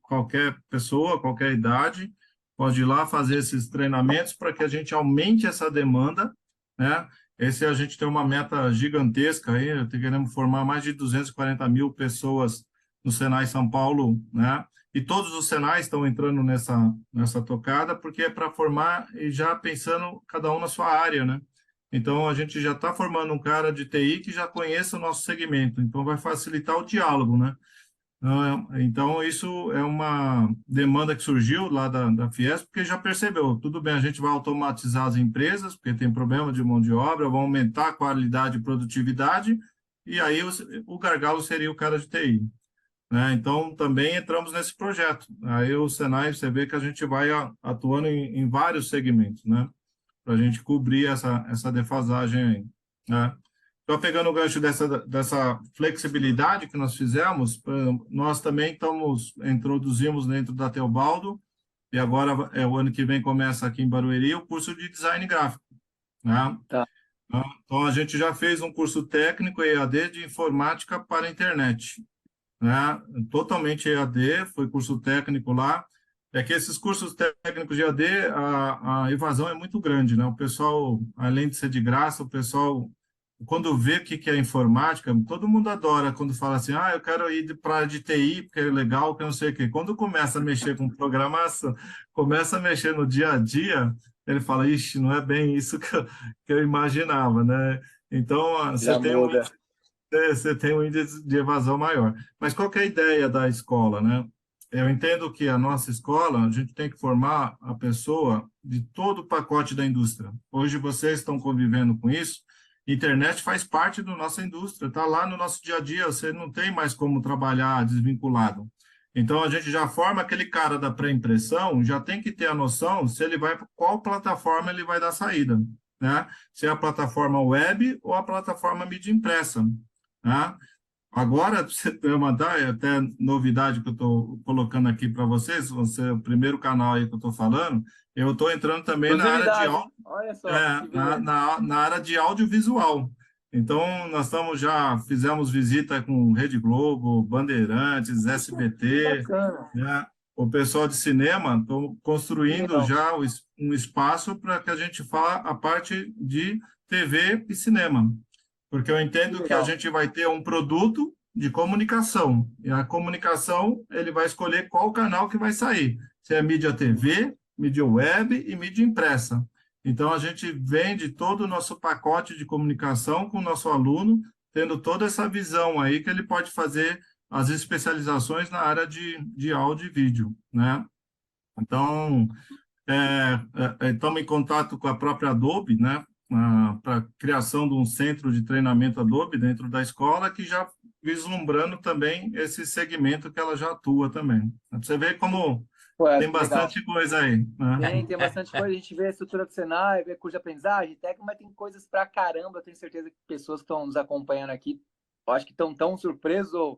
Qualquer pessoa, qualquer idade, pode ir lá fazer esses treinamentos para que a gente aumente essa demanda, né? A gente tem uma meta gigantesca aí, queremos formar mais de 240 mil pessoas no Senai São Paulo, né? E todos os Senais estão entrando nessa tocada, porque é para formar e já pensando cada um na sua área, né? Então, a gente já está formando um cara de TI que já conheça o nosso segmento, então vai facilitar o diálogo, né? Então, isso é uma demanda que surgiu lá da Fiesp, porque já percebeu, tudo bem, a gente vai automatizar as empresas, porque tem problema de mão de obra, vai aumentar a qualidade e produtividade, e aí o gargalo seria o cara de TI. Né? Então, também entramos nesse projeto. Aí o Senai, você vê que a gente vai atuando em vários segmentos, né? Para a gente cobrir essa defasagem aí, né? Então, pegando o gancho dessa flexibilidade que nós fizemos, nós também introduzimos dentro da Teobaldo, e agora o ano que vem começa aqui em Barueri o curso de design gráfico, né? Tá. Então, a gente já fez um curso técnico EAD de informática para a internet, né? Totalmente EAD, foi curso técnico lá. É que esses cursos técnicos de EAD, a evasão é muito grande, né? O pessoal, além de ser de graça, o pessoal, quando vê o que é informática, todo mundo adora quando fala assim, eu quero ir para a área de TI, porque é legal, que eu não sei o quê. Quando começa a mexer com programação, começa a mexer no dia a dia, ele fala, ixi, não é bem isso que eu imaginava, né? Então, Já muda. você tem um índice de evasão maior. Mas qual que é a ideia da escola, né? Eu entendo que a nossa escola, a gente tem que formar a pessoa de todo o pacote da indústria. Hoje vocês estão convivendo com isso. Internet faz parte da nossa indústria, está lá no nosso dia a dia. Você não tem mais como trabalhar desvinculado. Então a gente já forma aquele cara da pré-impressão, já tem que ter a noção se ele vai qual plataforma ele vai dar saída, né? Se é a plataforma web ou a plataforma mídia impressa. Tá? Agora, para você ter uma ideia, é até novidade que eu estou colocando aqui para vocês, você é o primeiro canal aí que eu estou falando, eu estou entrando também na área de Exclusividade, hein? Olha só, que beleza. na área de audiovisual. Então, fizemos visita com Rede Globo, Bandeirantes, Que SBT, bacana. né? O pessoal de cinema, estou construindo Legal. já um espaço para que a gente faça a parte de TV e cinema. Porque eu entendo que a Legal. gente vai ter um produto de comunicação. E a comunicação, ele vai escolher qual canal que vai sair. Se é mídia TV, mídia web e mídia impressa. Então, a gente vende todo o nosso pacote de comunicação com o nosso aluno, tendo toda essa visão aí que ele pode fazer as especializações na área de áudio e vídeo, né? Então, estamos em contato com a própria Adobe, né? Para a criação de um centro de treinamento Adobe dentro da escola, que já vislumbrando também esse segmento que ela já atua também. Você vê como tem Que legal. bastante coisa aí, né? Tem bastante coisa. A gente vê a estrutura do Senai, vê curso de aprendizagem, técnico, mas tem coisas pra caramba. Eu tenho certeza que pessoas que estão nos acompanhando aqui, eu acho que estão tão surpresos,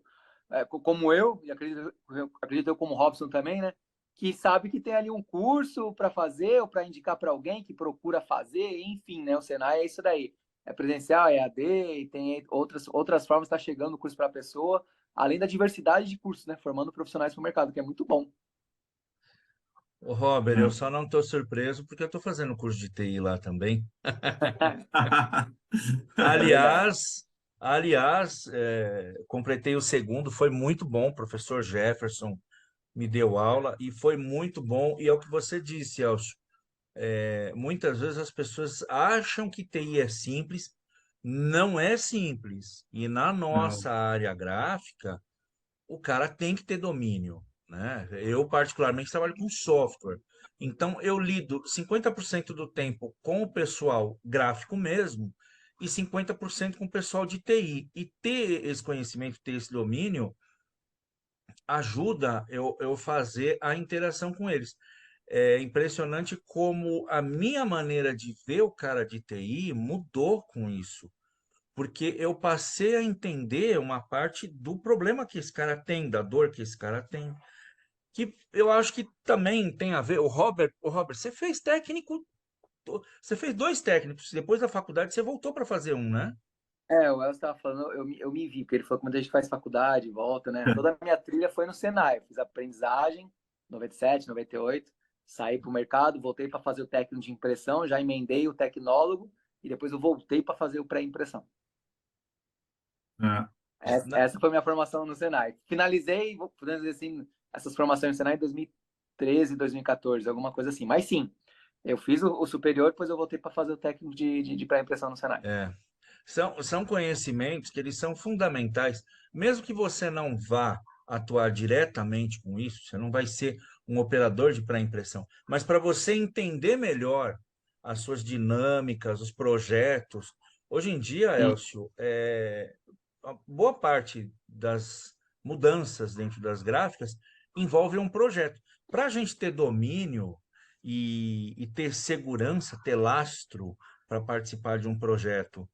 como eu acredito eu como Robson também, né? Que sabe que tem ali um curso para fazer ou para indicar para alguém que procura fazer, enfim, né? O Senai é isso daí. É presencial, é AD, e tem outras formas de estar chegando o curso para a pessoa, além da diversidade de cursos, né? Formando profissionais para o mercado, que é muito bom. Ô, Robert, eu só não estou surpreso porque eu estou fazendo curso de TI lá também. Verdade. Aliás, completei o segundo, foi muito bom. O professor Jefferson me deu aula e foi muito bom. E é o que você disse, Elcio. Muitas vezes as pessoas acham que TI é simples, não é simples. E na Não. nossa área gráfica, o cara tem que ter domínio, né? Eu, particularmente, trabalho com software. Então, eu lido 50% do tempo com o pessoal gráfico mesmo e 50% com o pessoal de TI. E ter esse conhecimento, ter esse domínio, ajuda eu fazer a interação com eles. É impressionante como a minha maneira de ver o cara de TI mudou com isso. porque eu passei a entender uma parte do problema que esse cara tem, da dor que esse cara tem, que eu acho que também tem a ver. O Robert, você fez técnico, você fez 2 técnicos, depois da faculdade você voltou para fazer um, né? O Elcio estava falando, eu me vi, porque ele falou que quando a gente faz faculdade, volta, né? Toda a minha trilha foi no Senai. Eu fiz aprendizagem, 97, 98, saí para o mercado, voltei para fazer o técnico de impressão, já emendei o tecnólogo e depois eu voltei para fazer o pré-impressão. É. Essa foi minha formação no Senai. Finalizei, podemos dizer assim, essas formações no Senai em 2013, 2014, alguma coisa assim. Mas sim, eu fiz o superior, depois eu voltei para fazer o técnico de pré-impressão no Senai. São conhecimentos que eles são fundamentais, mesmo que você não vá atuar diretamente com isso, você não vai ser um operador de pré-impressão, mas para você entender melhor as suas dinâmicas, os projetos. Hoje em dia, Sim. Elcio, a boa parte das mudanças dentro das gráficas envolve um projeto. Para a gente ter domínio e ter segurança, ter lastro para participar de um projeto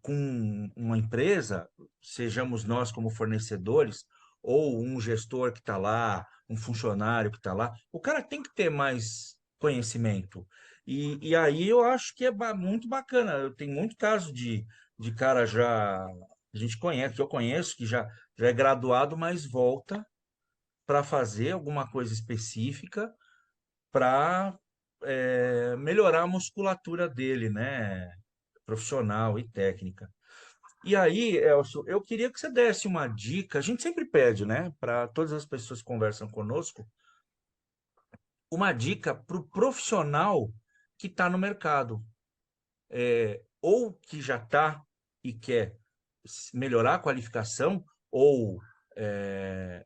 com uma empresa, sejamos nós como fornecedores, ou um gestor que está lá, um funcionário que está lá, o cara tem que ter mais conhecimento. E aí eu acho que é muito bacana. Eu tenho muito caso de cara já, a gente conhece, que eu conheço, que já é graduado, mas volta para fazer alguma coisa específica para melhorar a musculatura dele, né? Profissional e técnica. E aí, Elcio, eu queria que você desse uma dica. A gente sempre pede, né, para todas as pessoas que conversam conosco, uma dica para o profissional que está no mercado, ou que já está e quer melhorar a qualificação, ou é,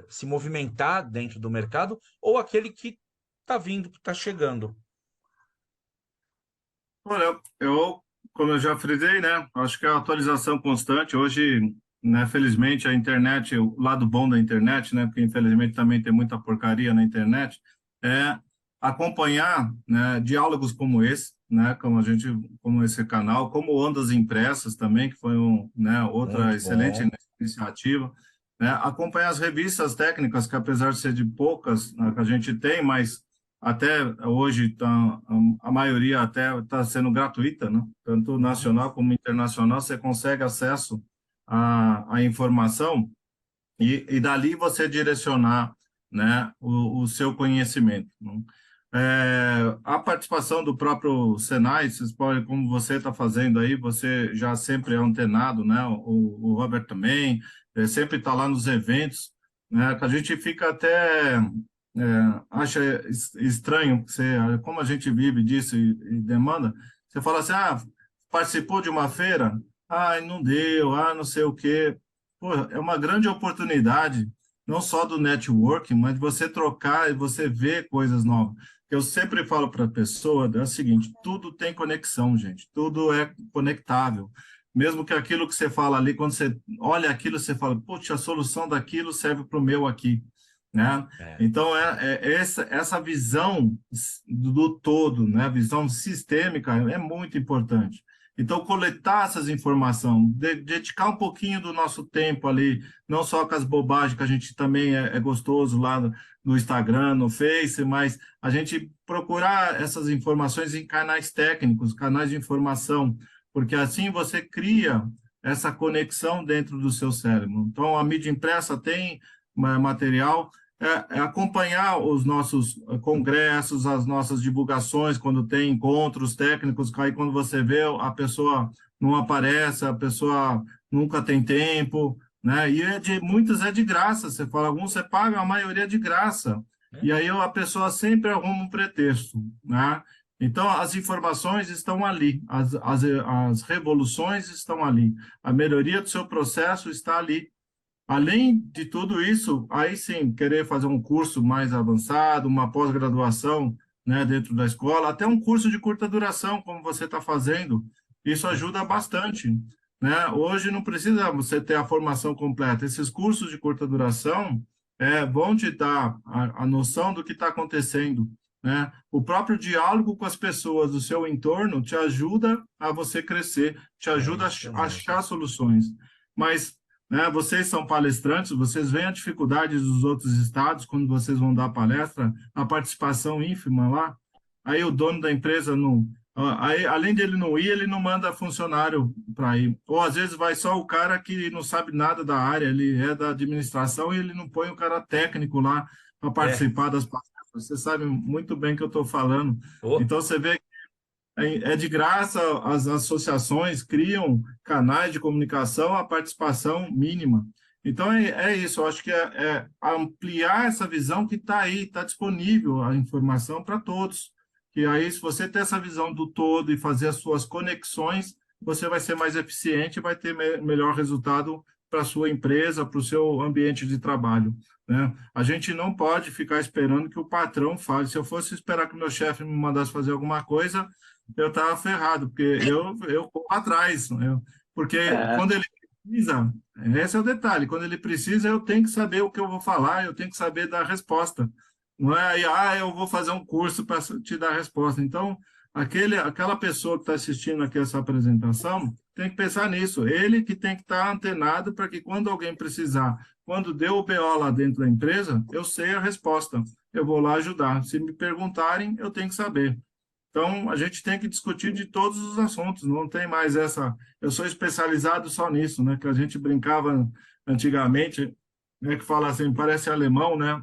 se movimentar dentro do mercado, ou aquele que está vindo, que está chegando. Olha, como eu já frisei, né, acho que a atualização constante, hoje, né, felizmente a internet, o lado bom da internet, né, porque infelizmente também tem muita porcaria na internet, é acompanhar, né, diálogos como esse, né, como esse canal, como Ondas Impressas também, que foi outra Muito excelente bom. iniciativa, né, acompanhar as revistas técnicas, que apesar de ser de poucas, né, que a gente tem, mas até hoje a maioria até está sendo gratuita, né? Tanto nacional como internacional, você consegue acesso à informação e dali você direcionar, né, o seu conhecimento, né? A participação do próprio Senai, vocês podem, como você está fazendo aí, você já sempre é antenado, né? O Robert também, sempre está lá nos eventos, né? Que a gente fica até acha estranho, como a gente vive disso e demanda, você fala assim, participou de uma feira? Não deu, não sei o quê. Pô, é uma grande oportunidade, não só do networking, mas de você trocar e você ver coisas novas. Eu sempre falo para a pessoa é o seguinte, tudo tem conexão, gente, tudo é conectável. Mesmo que aquilo que você fala ali, quando você olha aquilo, você fala, putz, a solução daquilo serve para o meu aqui, né? Então, essa visão do todo, né? A visão sistêmica é muito importante. Então, coletar essas informações, dedicar um pouquinho do nosso tempo ali, não só com as bobagens que a gente também é gostoso lá no Instagram, no Face, mas a gente procurar essas informações em canais técnicos, canais de informação, porque assim você cria essa conexão dentro do seu cérebro. Então, a mídia impressa tem material, acompanhar os nossos congressos, as nossas divulgações, quando tem encontros técnicos, aí quando você vê a pessoa não aparece, a pessoa nunca tem tempo, né? E muitas é de graça, você fala, alguns você paga, a maioria é de graça. E aí a pessoa sempre arruma um pretexto, né? Então, as informações estão ali, as revoluções estão ali, a melhoria do seu processo está ali. Além de tudo isso, aí sim, querer fazer um curso mais avançado, uma pós-graduação, né, dentro da escola, até um curso de curta duração, como você está fazendo, isso ajuda bastante, né? Hoje não precisa você ter a formação completa. Esses cursos de curta duração vão te dar a noção do que está acontecendo, né? O próprio diálogo com as pessoas do seu entorno te ajuda a você crescer, te ajuda isso a mesmo. achar soluções. Mas, né, vocês são palestrantes, vocês veem a dificuldade dos outros estados quando vocês vão dar palestra, a participação ínfima lá. Aí o dono da empresa não. Aí, além de ele não ir, ele não manda funcionário para ir. Ou às vezes vai só o cara que não sabe nada da área, ele é da administração e ele não põe o cara técnico lá para É. participar das palestras. Você sabe muito bem o que eu estou falando. Ô, Então, você vê que é de graça, as associações criam canais de comunicação, a participação mínima. Então, é isso. Eu acho que é ampliar essa visão que está aí, está disponível a informação para todos. E aí, se você ter essa visão do todo e fazer as suas conexões, você vai ser mais eficiente e vai ter melhor resultado para a sua empresa, para o seu ambiente de trabalho, né? A gente não pode ficar esperando que o patrão fale. Se eu fosse esperar que o meu chefe me mandasse fazer alguma coisa, eu estava ferrado, porque eu corro atrás, né? Porque É. quando ele precisa, esse é o detalhe, quando ele precisa, eu tenho que saber o que eu vou falar, eu tenho que saber dar a resposta. Não é aí, eu vou fazer um curso para te dar a resposta. Então, aquela pessoa que está assistindo aqui essa apresentação tem que pensar nisso. Ele que tem que estar antenado para que quando alguém precisar, quando deu o BO lá dentro da empresa, eu sei a resposta. Eu vou lá ajudar. Se me perguntarem, eu tenho que saber. Então, a gente tem que discutir de todos os assuntos, não tem mais essa. Eu sou especializado só nisso, né? Que a gente brincava antigamente, né? Que fala assim, parece alemão, né?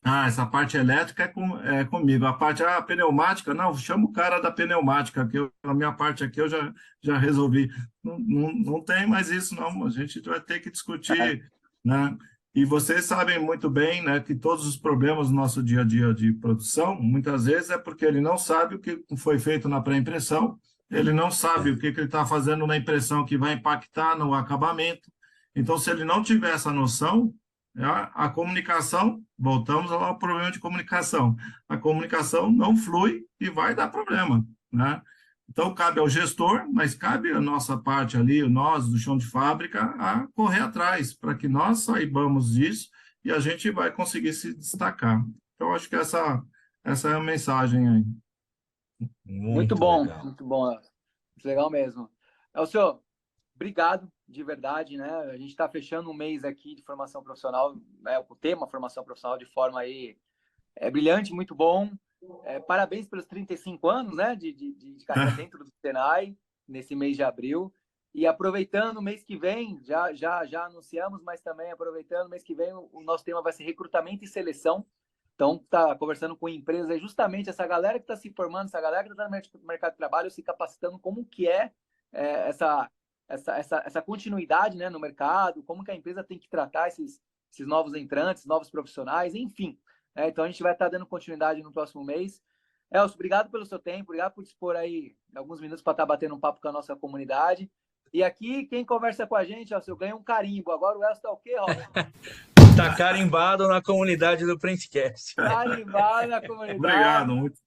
Ah, essa parte elétrica é comigo. A parte pneumática, não, chama o cara da pneumática, que a minha parte aqui eu já resolvi. Não tem mais isso, não. A gente vai ter que discutir, né? E vocês sabem muito bem, né, que todos os problemas do nosso dia a dia de produção, muitas vezes é porque ele não sabe o que foi feito na pré-impressão, ele não sabe o que ele está fazendo na impressão que vai impactar no acabamento. Então, se ele não tiver essa noção, a comunicação, voltamos ao problema de comunicação. A comunicação não flui e vai dar problema, né? Então, cabe ao gestor, mas cabe a nossa parte ali, nós do chão de fábrica, a correr atrás, para que nós saibamos disso e a gente vai conseguir se destacar. Então, acho que essa é a mensagem aí. muito legal. Muito bom. Muito legal mesmo. Elcio, obrigado de verdade, né? A gente está fechando um mês aqui de formação profissional, né? O tema formação profissional de forma aí brilhante, muito bom. Parabéns pelos 35 anos, né? De carreira dentro do Senai, nesse mês de abril. E aproveitando o mês que vem, já anunciamos, mas também aproveitando o mês que vem, o nosso tema vai ser recrutamento e seleção. Então, tá conversando com empresas aí, justamente essa galera que está se formando, essa galera que está no mercado de trabalho, se capacitando, como que essa continuidade, né, no mercado, como que a empresa tem que tratar esses novos entrantes, novos profissionais, enfim. Então, a gente vai estar dando continuidade no próximo mês. Elcio, obrigado pelo seu tempo, obrigado por dispor aí alguns minutos para estar batendo um papo com a nossa comunidade. E aqui, quem conversa com a gente, Elcio, ganha um carimbo. Agora o Elcio está o quê, Robson? Tá carimbado na comunidade do Printcast. Carimbado na comunidade. Obrigado, muito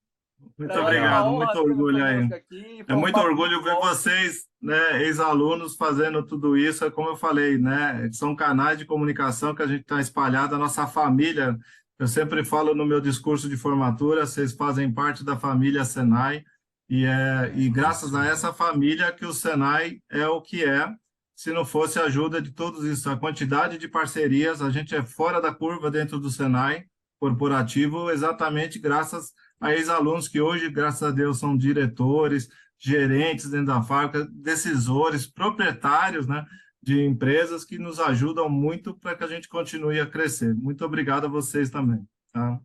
obrigado, muito orgulho aí. Aqui, É muito orgulho ver vocês, né, ex-alunos, fazendo tudo isso. Como eu falei, né, são canais de comunicação que a gente está espalhado, a nossa família. Eu sempre falo no meu discurso de formatura, vocês fazem parte da família Senai, e graças a essa família que o Senai é o que é. Se não fosse a ajuda de todos isso, a quantidade de parcerias, a gente é fora da curva dentro do Senai corporativo, exatamente graças a ex-alunos que hoje, graças a Deus, são diretores, gerentes dentro da fábrica, decisores, proprietários, né, de empresas que nos ajudam muito para que a gente continue a crescer. Muito obrigado a vocês também. Tá?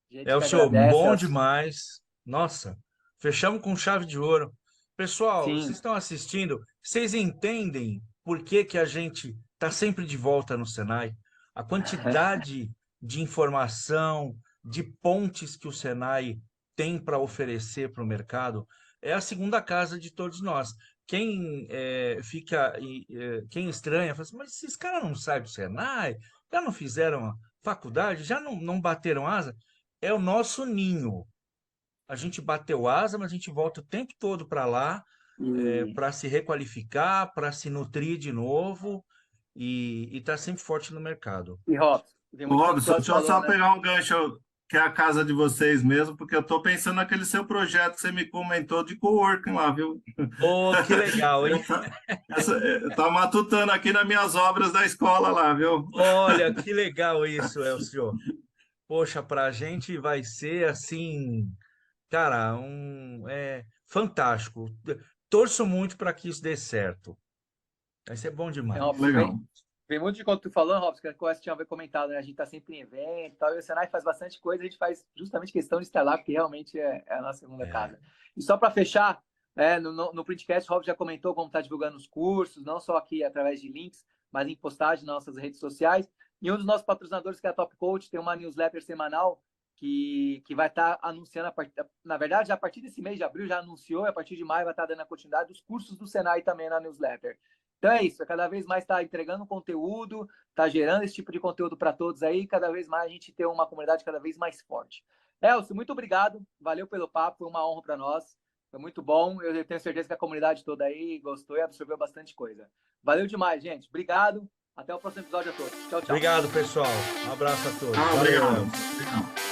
Elcio, bom demais. Nossa, fechamos com chave de ouro. Pessoal, Sim. vocês estão assistindo, vocês entendem por que a gente está sempre de volta no Senai? A quantidade de informação, de pontes que o Senai tem para oferecer para o mercado é a segunda casa de todos nós. Quem quem estranha, fala assim, mas esses caras não saem do Senai, já não fizeram faculdade, já não bateram asa? É o nosso ninho. A gente bateu asa, mas a gente volta o tempo todo para lá para se requalificar, para se nutrir de novo e estar sempre forte no mercado. E Robson, Robson, deixa eu só pegar um gancho que é a casa de vocês mesmo, porque eu estou pensando naquele seu projeto que você me comentou de coworking lá, viu? Oh, que legal, hein? Tá matutando aqui nas minhas obras da escola lá, viu? Olha, que legal isso, Elcio. Poxa, para a gente vai ser assim, cara, fantástico. Torço muito para que isso dê certo. Vai ser bom demais. Legal. Vem muito de quanto tu falou, Robson, que eu tinha comentado, né? A gente tá sempre em evento e tal, e o Senai faz bastante coisa, a gente faz justamente questão de estar lá, porque realmente é a nossa segunda casa. E só para fechar, no Printcast, o Robson já comentou como está divulgando os cursos, não só aqui através de links, mas em postagem nas nossas redes sociais. E um dos nossos patrocinadores, que é a Top Coach, tem uma newsletter semanal que vai estar anunciando, na verdade, a partir desse mês de abril já anunciou, e a partir de maio vai estar dando a continuidade dos cursos do Senai também na newsletter. Então é isso, cada vez mais está entregando conteúdo, está gerando esse tipo de conteúdo para todos aí, cada vez mais a gente tem uma comunidade cada vez mais forte. Elcio, muito obrigado, valeu pelo papo, foi uma honra para nós, foi muito bom, eu tenho certeza que a comunidade toda aí gostou e absorveu bastante coisa. Valeu demais, gente, obrigado, até o próximo episódio a todos. Tchau, tchau. Obrigado, pessoal, um abraço a todos. Obrigado.